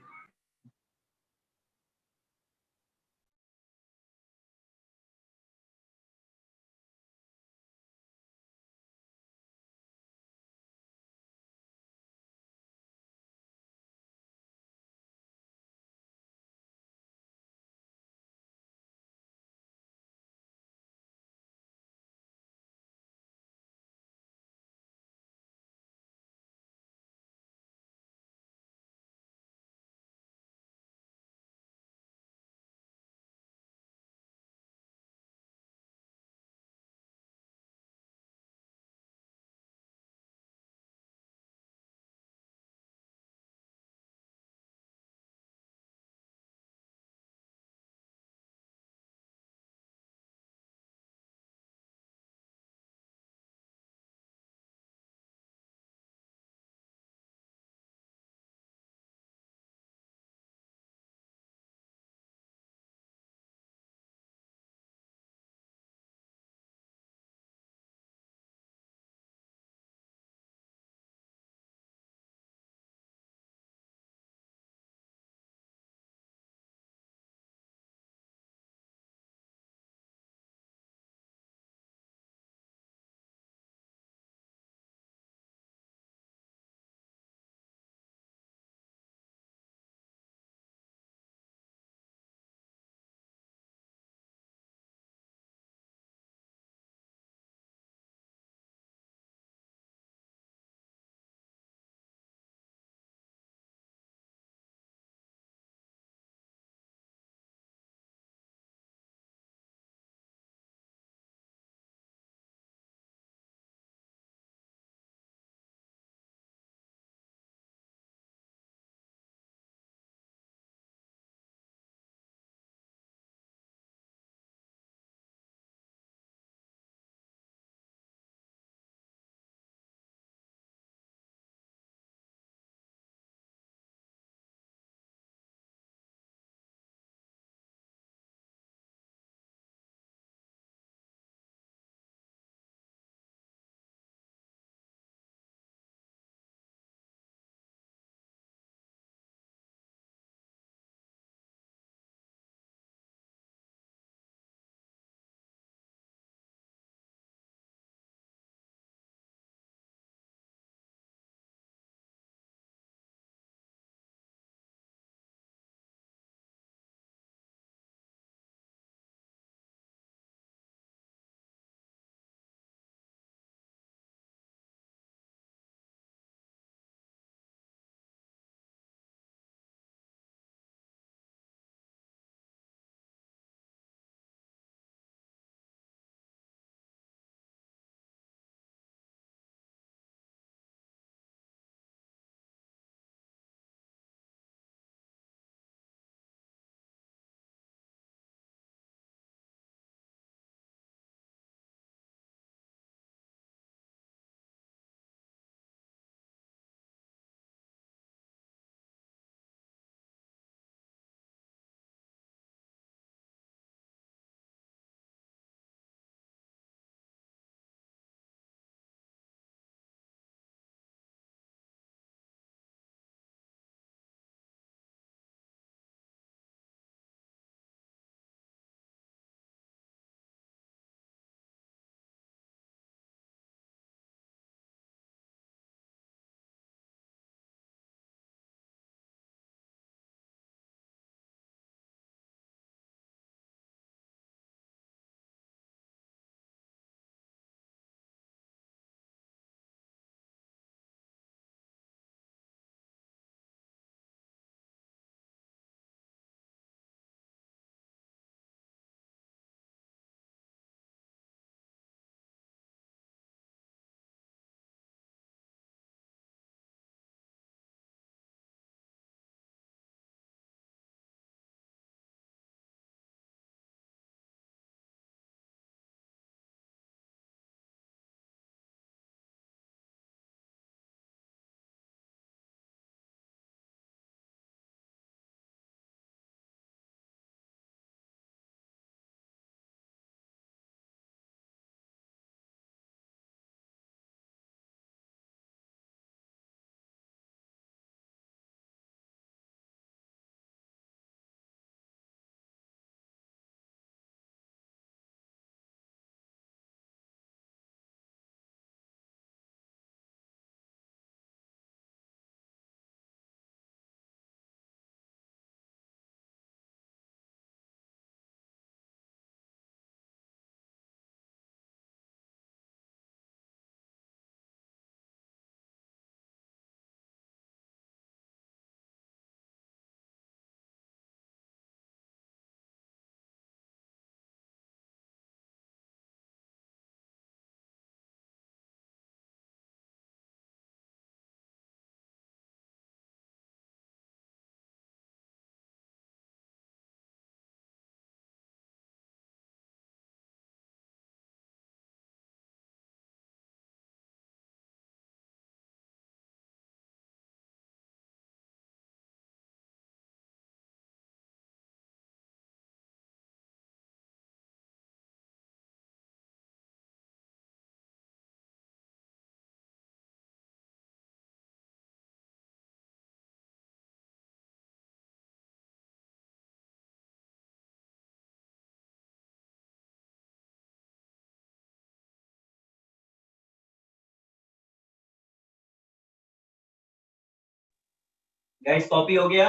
गाइस कॉपी हो गया?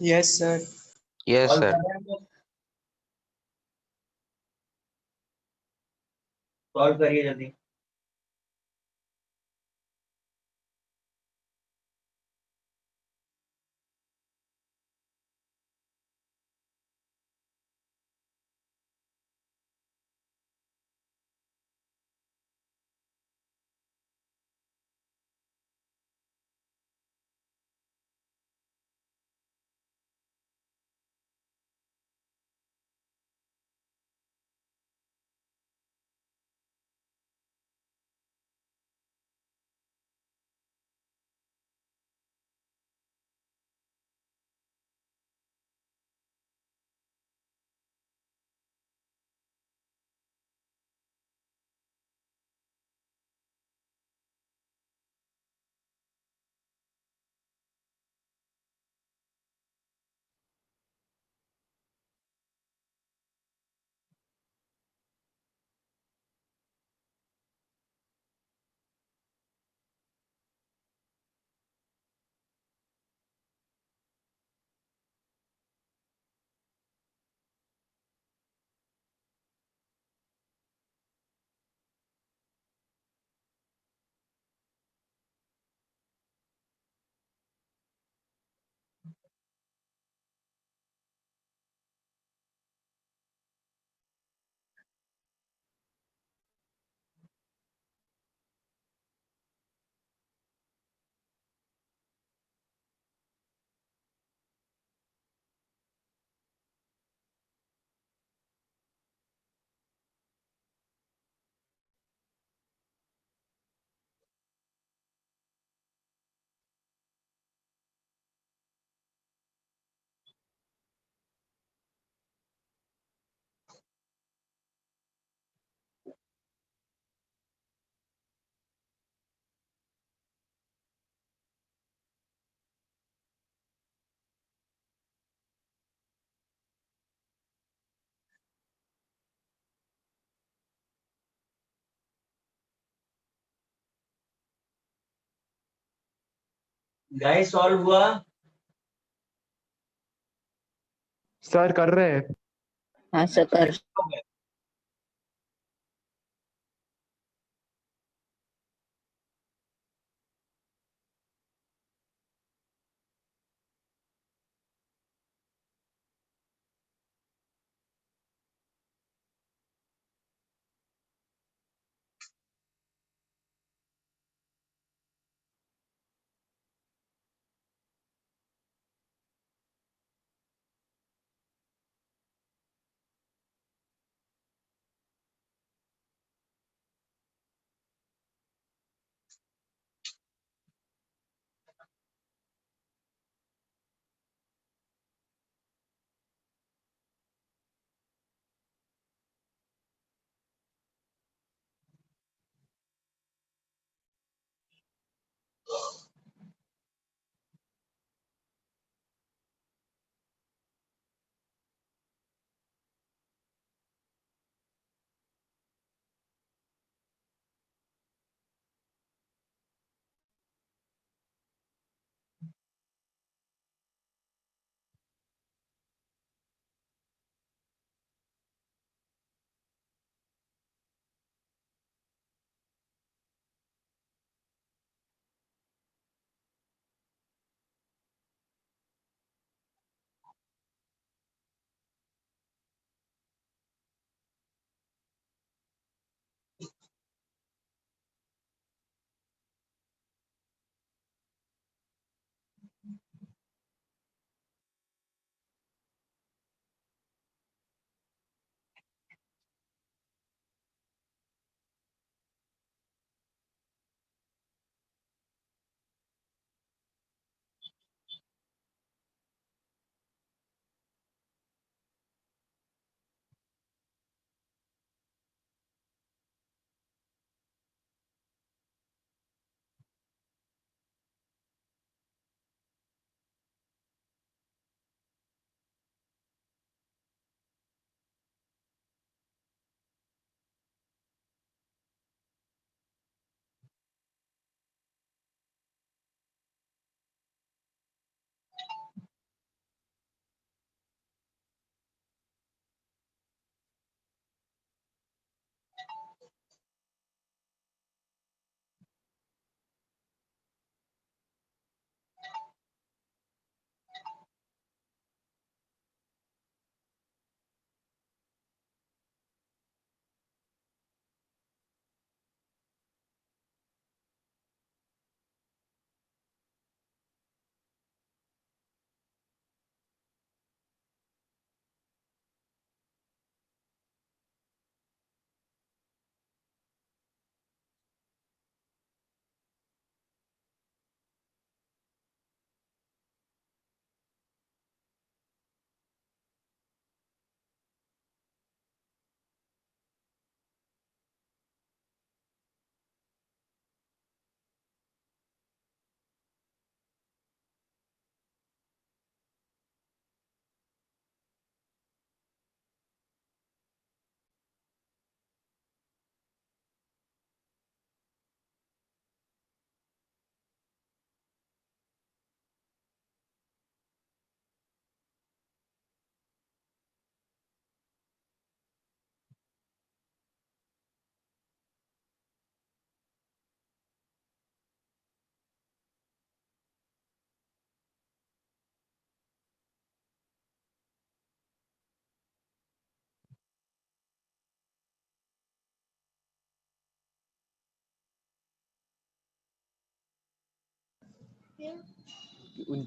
Yes sir. Yes solve sir. कर रहे हैं तो सॉल्व करिए जल्दी। गाइस सॉल्व हुआ? सर कर रहे हैं। हाँ सर कर। उन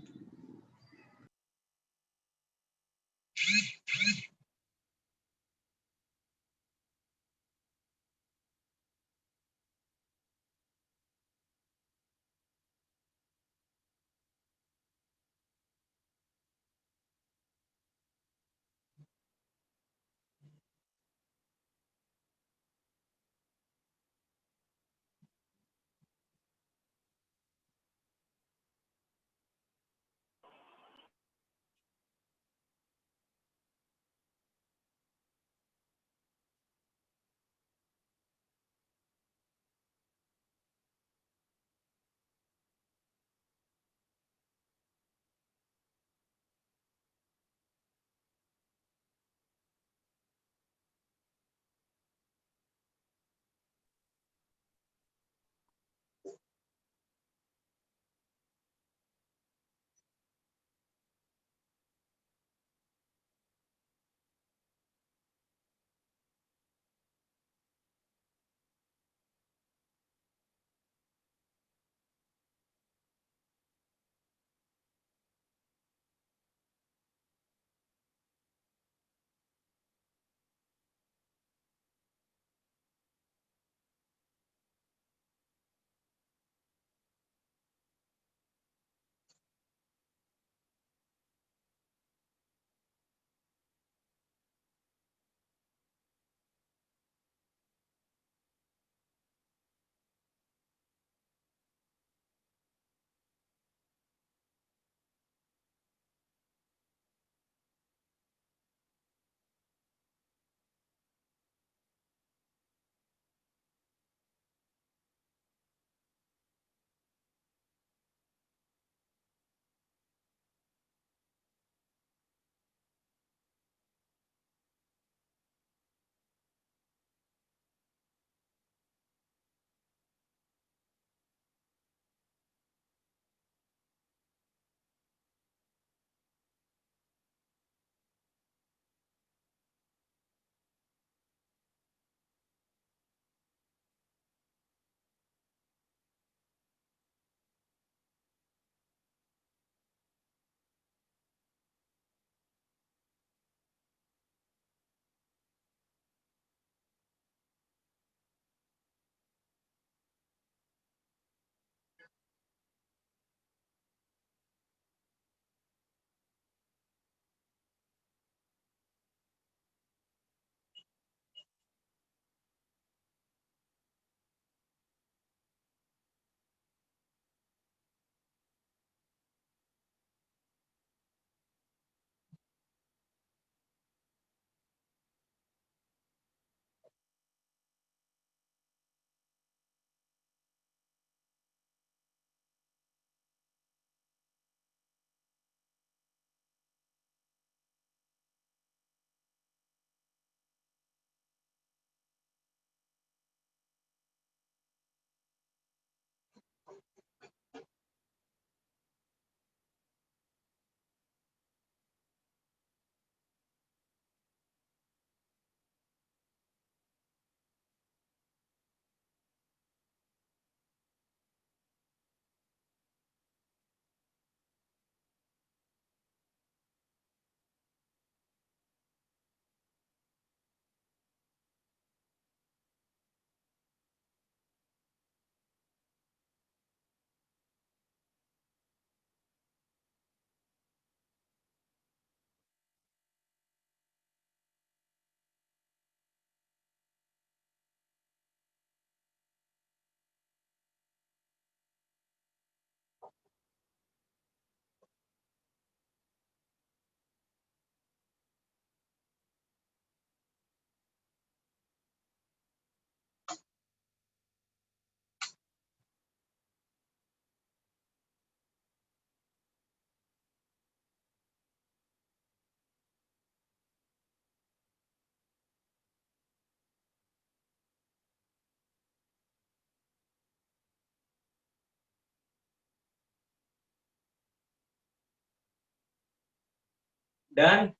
डन।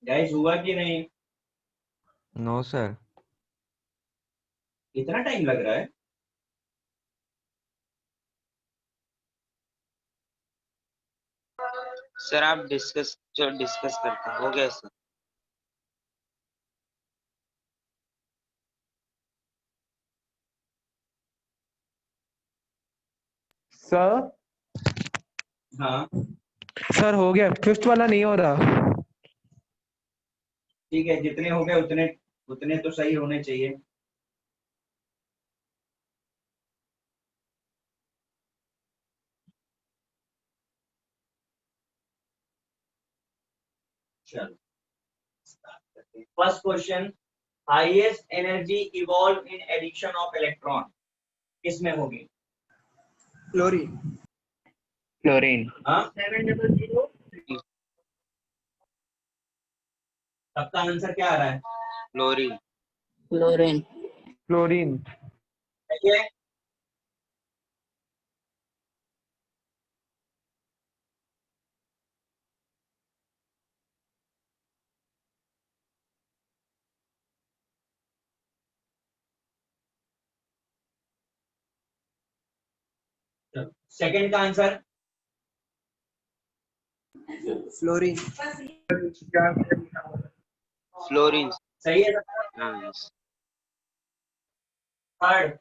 गाइस हुआ कि नहीं? No sir. इतना टाइम लग रहा है? सर आप डिस्कस करते हैं, हो गया सर। सर हाँ सर हो गया, फिफ्थ वाला नहीं हो रहा। ठीक है, जितने हो गए उतने उतने तो सही होने चाहिए। चलो first question, highest energy evolve in addition of electron किसमें होगी? फ्लोरीन। फ्लोरीन। हाँ सबका आंसर क्या आ रहा है? फ्लोरीन। क्लोरीन। क्लोरीन। सही है। सेकंड का आंसर फ्लोरीन। फ्लोरीन। सही है। हाँ थर्ड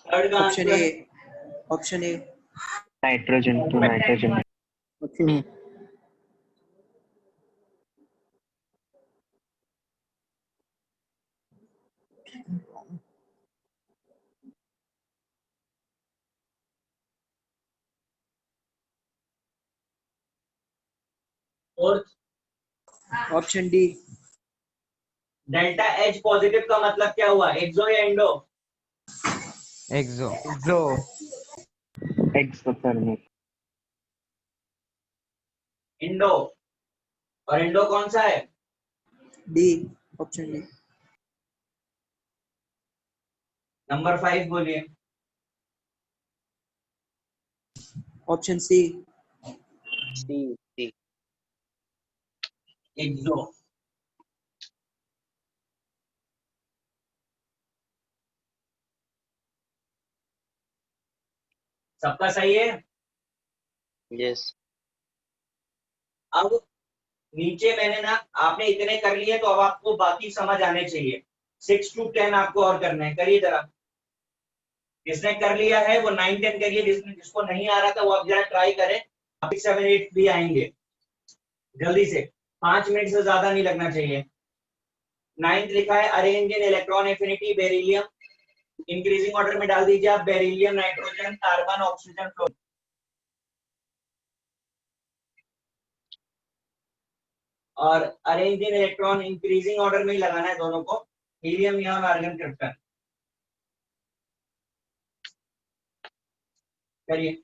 थर्ड का option A. Answer option A. Nitrogen, two nitrogen. नहीं। Fourth option D. Delta H positive का मतलब क्या हुआ, एक्सो या इंडो? एक्सो। जो एक्स सर नहीं। इंडो। और इंडो कौन सा है? डी। Option D. नंबर 5 बोलिए। Option C. C C. Exo. सबका सही है। यस। अब नीचे मैंने ना, आपने इतने कर लिए तो अब आपको बाकी समझ आने चाहिए। 6 to 10 आपको और करना है, करिए जरा। जिसने कर लिया है वो 9 10 करिए, जिसको नहीं आ रहा था वो अब जरा ट्राई करें। 7 8 भी आएंगे जल्दी से, 5 मिनट से ज्यादा नहीं लगना चाहिए। 9th लिखा है arrange in electron affinity beryllium. Increasing order में डाल दीजिए आप, beryllium, nitrogen, carbon, oxygen, fluorine. और arrange in electron increasing order में ही लगाना है दोनों को, हीलियम, नियॉन, आर्गन, क्रिप्टन। करिए।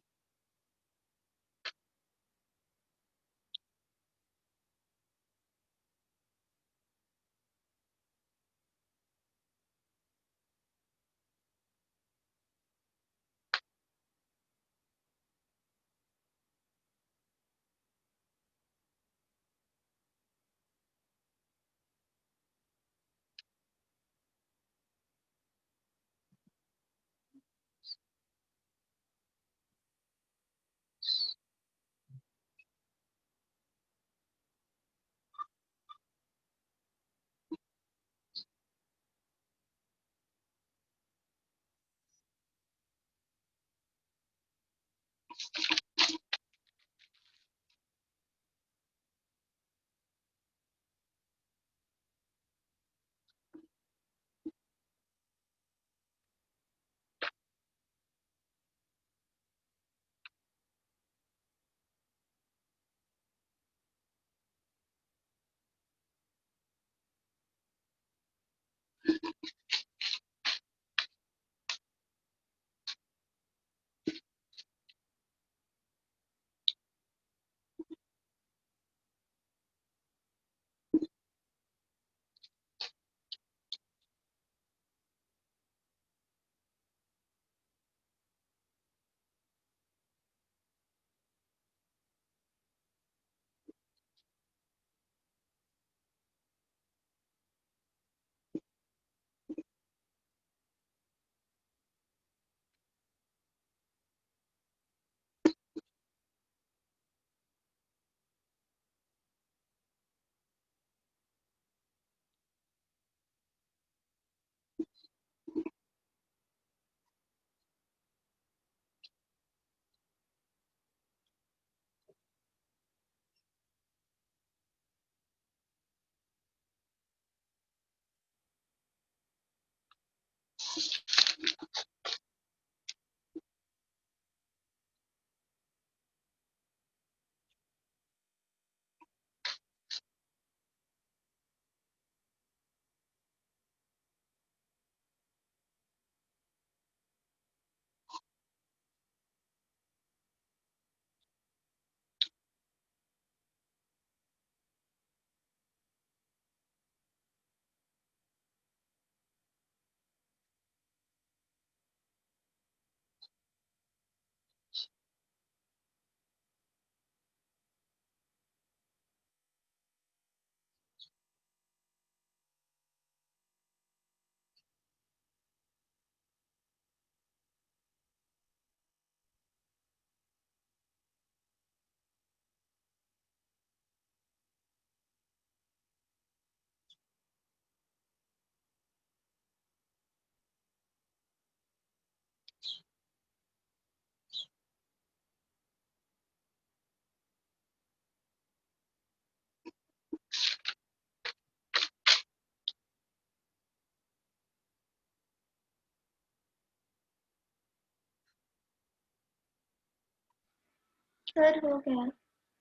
सर हो गया।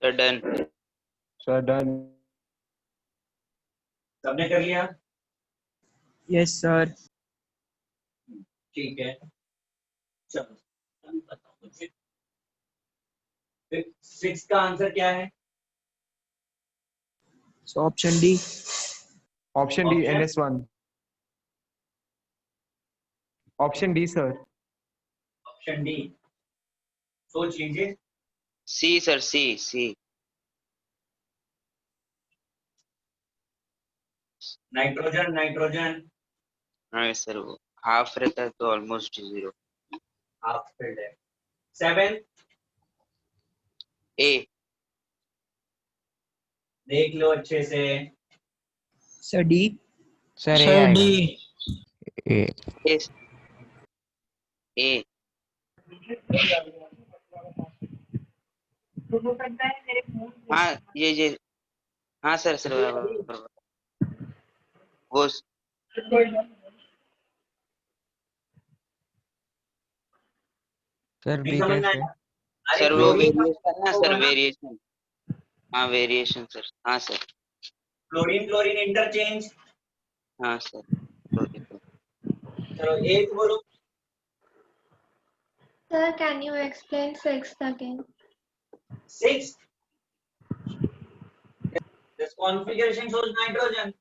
Sir done. Sir done. सबने कर लिया? Yes sir. ठीक है, चलो अभी बताओ मुझे 6 का आंसर क्या है? So option D. Option D Option? NS1। Option D sir. Option D, सोच लीजिए। सी सर, सी। नाइट्रोजन, नाइट्रोजन हाँ सर, वो हाफ रहता है तो ऑलमोस्ट 0। हाफ फील्ड है। 7 ए। देख लो अच्छे से। Sir D. सर ए सर आएगा। डी। ए। ए। ए। हाँ ये हाँ सर बराबर। वो सर नहीं बी समझ में कैसे? आया? अरे सर वो क्लोरीन का वेरिएशन ना होगा सर, ना, वेरिएशन। हाँ वेरिएशन सर, हाँ सर। Chlorine chlorine interchange. हाँ सर। चलो एक बोलो। Sir, can you explain sixth again? 6, this configuration shows nitrogen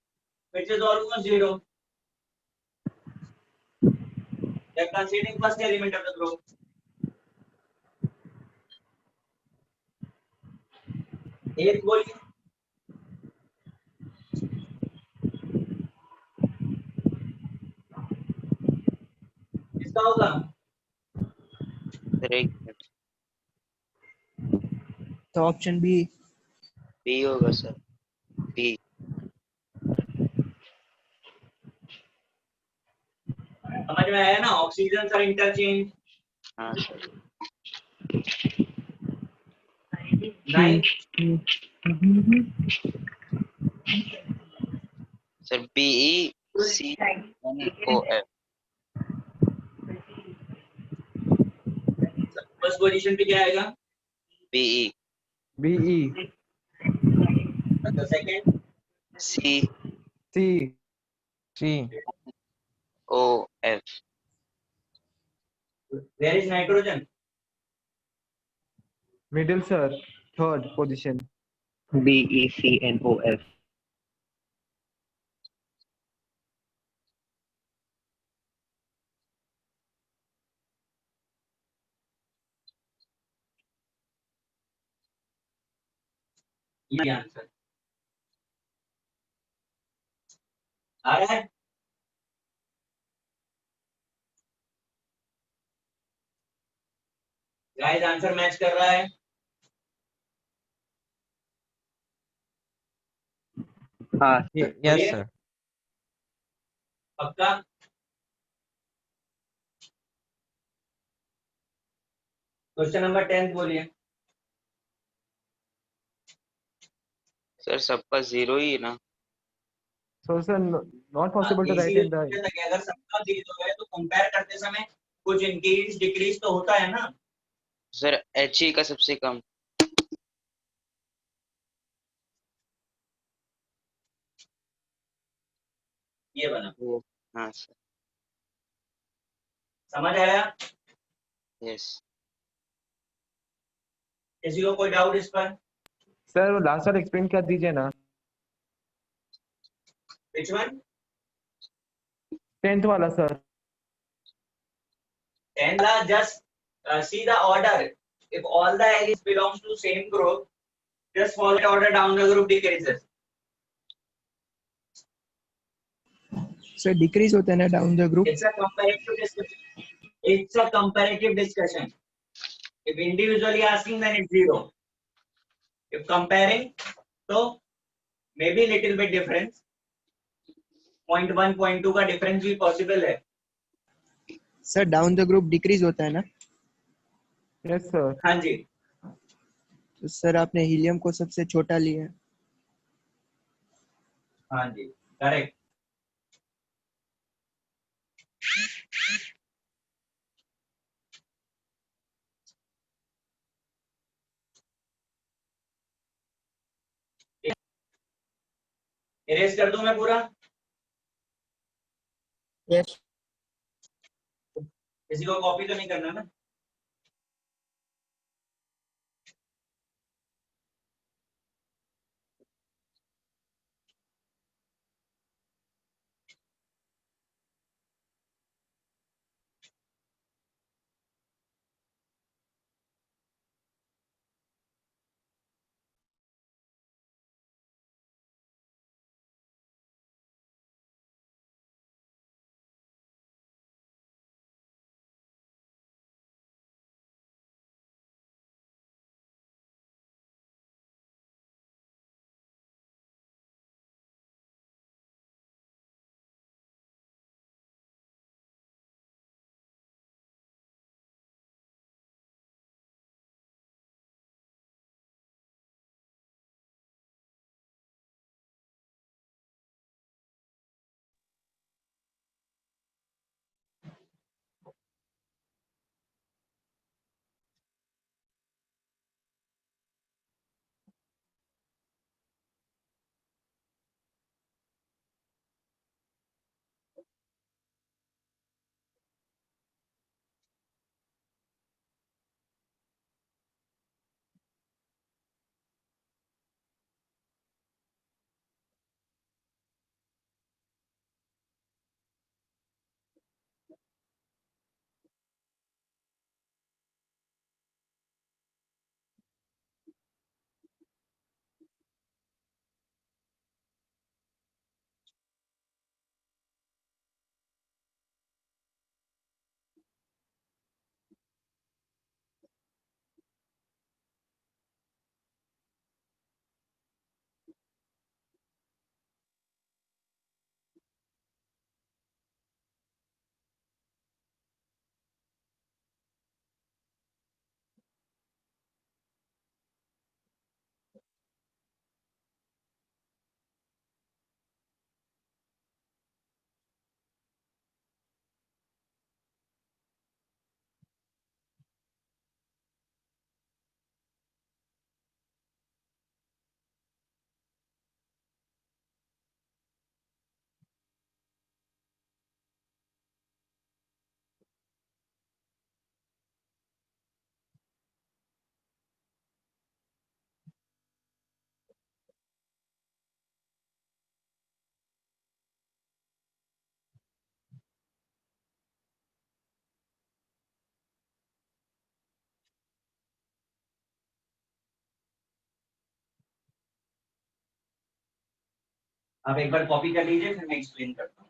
which is almost 0. They are considering first element of the group. एक बोलिए। किसका होगा? सर एक मिनट। तो ऑप्शन बी। बी होगा सर, बी। समझ में आया ना? Oxygen sir interchange. हाँ sir. 9 sir BeCnOF। First position पे क्या आएगा? BE। BE। तो second COF। C। Where is nitrogen? Middle sir, third position. BeCnOF। ये आंसर आ रहा है। गाइस आंसर मैच कर रहा है। हाँ यस बोलिए। सर। पक्का? क्वेश्चन नंबर 10 बोलिए। सर सबका 0 ही है ना? So sir, not possible to write इसीलिए in the पूछा था कि अगर सबका 0 है तो कंपेयर करते समय कुछ इंक्रीज डिक्रीज तो होता है ना। सर He का सबसे कम। ये बना। हाँ सर। समझ आया? यस। किसी को कोई डाउट इस पर? सर वो लास्ट वाला एक्सप्लेन कर दीजिए ना। Which one? 10th वाला sir. 10 la just see the order. If all the alleles belongs to same group, just follow the order down the group decreases. Sir decrease होता है ना down the group. It's a comparative discussion. It's a comparative discussion. If individually asking, then it's 0. If comparing, so maybe little bit difference. 0.1, 0.2 का difference भी possible है। Sir down the group decrease होता है ना। Yes sir. हाँ जी। तो sir आपने helium को सबसे छोटा लिया है। हाँ जी, करेक्ट। इरेज कर दूं मैं पूरा? Yes. किसी को कॉपी तो नहीं करना ना? आप एक बार कॉपी कर लीजिए, फिर मैं एक्सप्लेन करता हूँ।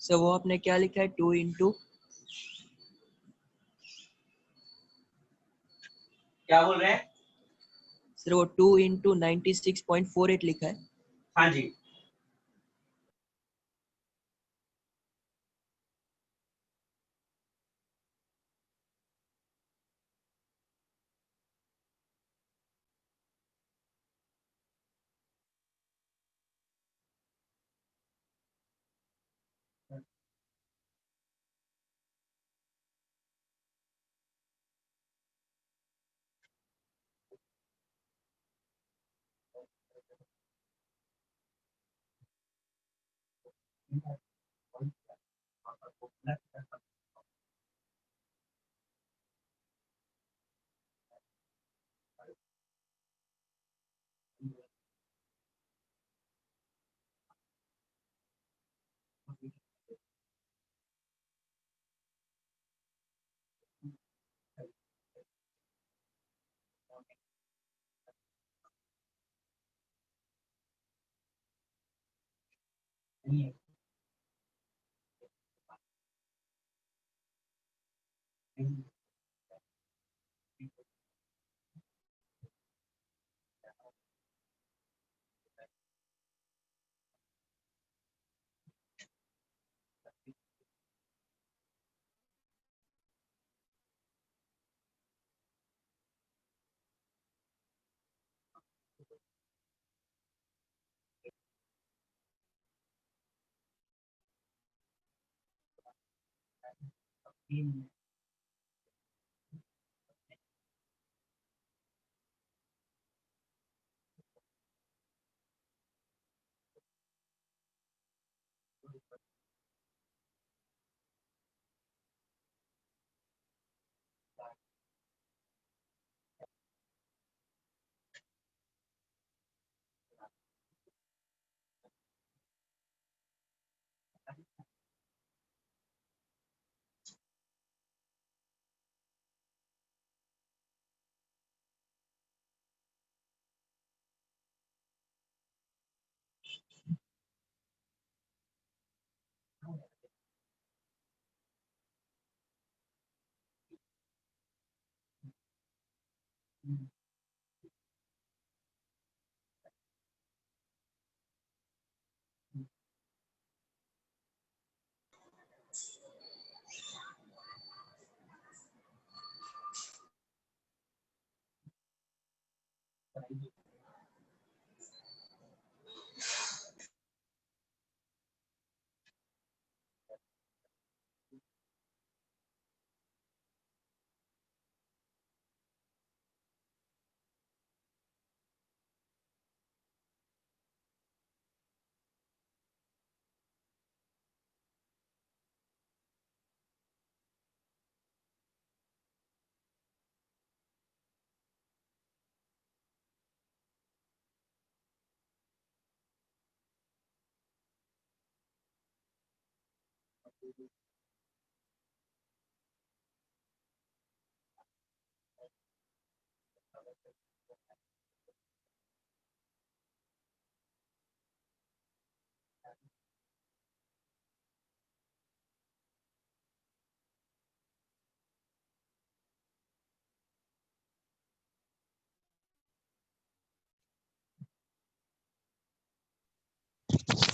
सर वो आपने क्या लिखा है 2 इंटू? क्या बोल रहे हैं? सर वो 2 इंटू 96.48 लिखा है। हाँ जी,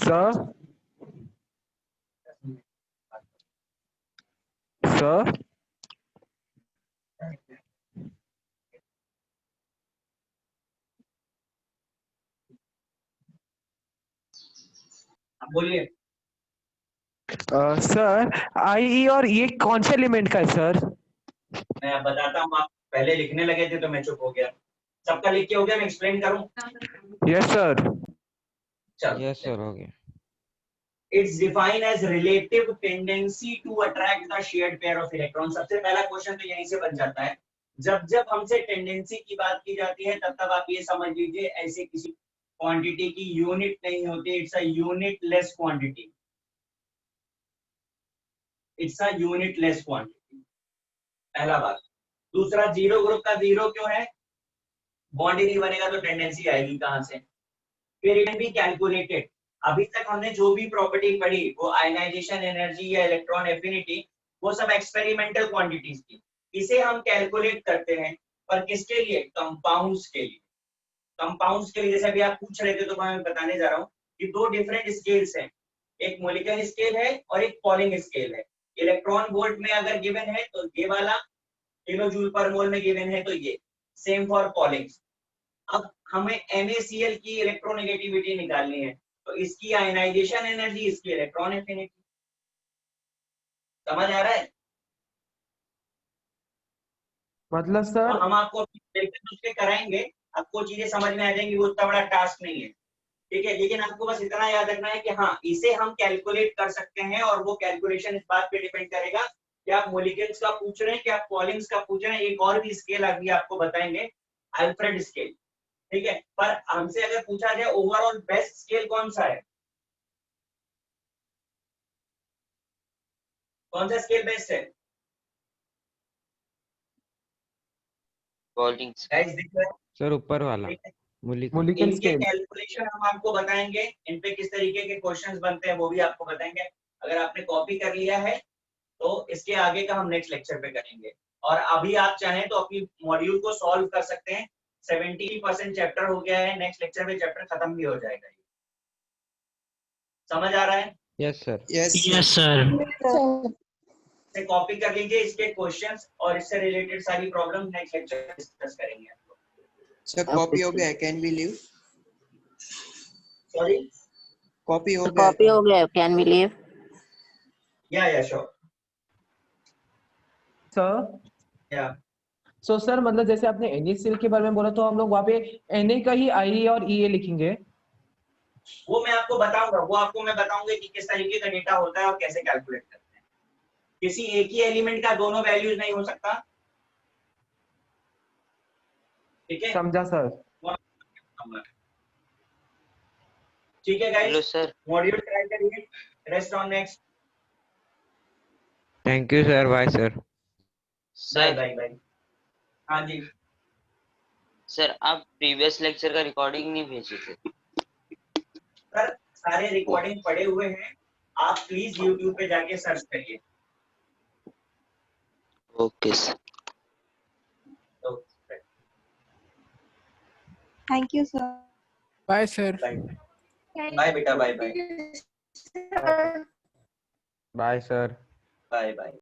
Sir, sir, अब बोलिए। सर आई और ये कौन से एलिमेंट का है सर? मैं अब बताता हूँ, आप पहले लिखने लगे थे तो मैं चुप हो गया। सबका लिख के हो गया, मैं एक्सप्लेन करूँ? Yes sir. चलो। यस सर, हो गया। It's defined as relative tendency to attract the shared pair of electrons। सबसे पहला क्वेश्चन तो यहीं से बन जाता है। जब जब हमसे टेंडेंसी की बात की जाती है तब तब आप ये समझ लीजिए ऐसे किसी क्वांटिटी की यूनिट नहीं होती, it's a unit less quantity, it's a unit less quantity, पहला बात। दूसरा, जीरो ग्रुप का जीरो क्यों है? बॉन्ड ही नहीं बनेगा तो टेंडेंसी आएगी कहां से? फिर इट कैन बी कैलकुलेटेड। अभी तक हमने जो भी प्रॉपर्टी पढ़ी, वो आयनाइजेशन एनर्जी या इलेक्ट्रॉन एफिनिटी, वो सब एक्सपेरिमेंटल क्वांटिटीज थी। इसे हम कैलकुलेट करते हैं, पर किसके लिए? कंपाउंड्स के लिए। कंपाउंड्स के लिए जैसे अभी आप पूछ रहे थे तो मैं बताने जा रहा हूँ कि दो डिफरेंट स्केल्स हैं, एक मोलिकुलर स्केल है और एक पॉलिंग स्केल है। इलेक्ट्रॉन वोल्ट में अगर गिवन है तो ये वाला, किलो जूल पर मोल में गिवन है तो ये, सेम फॉर पॉलिंग। अब हमें NaCl की इलेक्ट्रोनेगेटिविटी निकालनी है, तो इसकी आयनाइजेशन एनर्जी, इसकी इलेक्ट्रॉन एफिनिटी। समझ आ रहा है? मतलब तो सर हम आपको उसके कराएंगे, आपको चीजें समझ में आ जाएंगी, वो उतना बड़ा टास्क नहीं है, ठीक है। लेकिन आपको बस इतना याद रखना है कि हाँ, इसे हम कैलकुलेट कर सकते हैं, और वो कैलकुलेशन इस बात पे डिपेंड करेगा कि आप मोलिक्यूल्स का पूछ रहे हैं कि आप पॉलिंग्स का पूछ रहे हैं। एक और भी स्केल अभी आपको बताएंगे, अल्फ्रेड स्केल, ठीक है। पर हमसे अगर पूछा जाए ओवरऑल बेस्ट स्केल कौन सा है, कौन सा स्केल बेस्ट है? बॉलिंग गाइस दिख रहा है? सर ऊपर वाला, ठीक है। Mulliken इनके scale. कैलकुलेशन हम आपको बताएंगे, इन पे किस तरीके के क्वेश्चंस बनते हैं वो भी आपको बताएंगे। अगर आपने कॉपी कर लिया है तो इसके आगे का हम नेक्स्ट लेक्चर पे करेंगे। और अभी आप चाहें तो अपनी मॉड्यूल को सॉल्व कर सकते हैं। 70% चैप्टर हो गया है, नेक्स्ट लेक्चर में चैप्टर खत्म भी हो जाएगा। समझ आ रहा है? Yes, sir. Yes, Yes, sir. से कॉपी कर लीजिए इसके क्वेश्चंस और इससे रिलेटेड सारी प्रॉब्लम नेक्स्ट लेक्चर में डिस्कस करेंगे हम लोग। sir. Copy हो गया है. Can we leave? Sorry, Copy हो So गया है. copy हो गया. Can we leave? या श्योर, Sir. या So sir मतलब जैसे आपने NaCl के बारे में बोला तो हम लोग वहाँ पे Na का ही I और Ea लिखेंगे। वो मैं आपको बताऊंगा, वो आपको मैं बताऊंगा कि किस तरीके का डेटा होता है और कैसे कैलकुलेट करते हैं। किसी एक ही एलिमेंट का दोनों वैल्यूज नहीं हो सकता, ठीक है? समझा सर। ठीक है hello guys, sir. Module try करिए, rest on next. Thank you sir, bye sir. Bye sir bye bye. हाँ जी सर आप प्रीवियस लेक्चर का रिकॉर्डिंग नहीं भेजे थे। सर, सारे रिकॉर्डिंग पड़े हुए हैं, आप प्लीज YouTube पे जाके सर्च करिए। Okay sir. तो Thank you, sir. Bye, sir. Bye bye बेटा, bye bye Sir. Bye sir. Bye bye.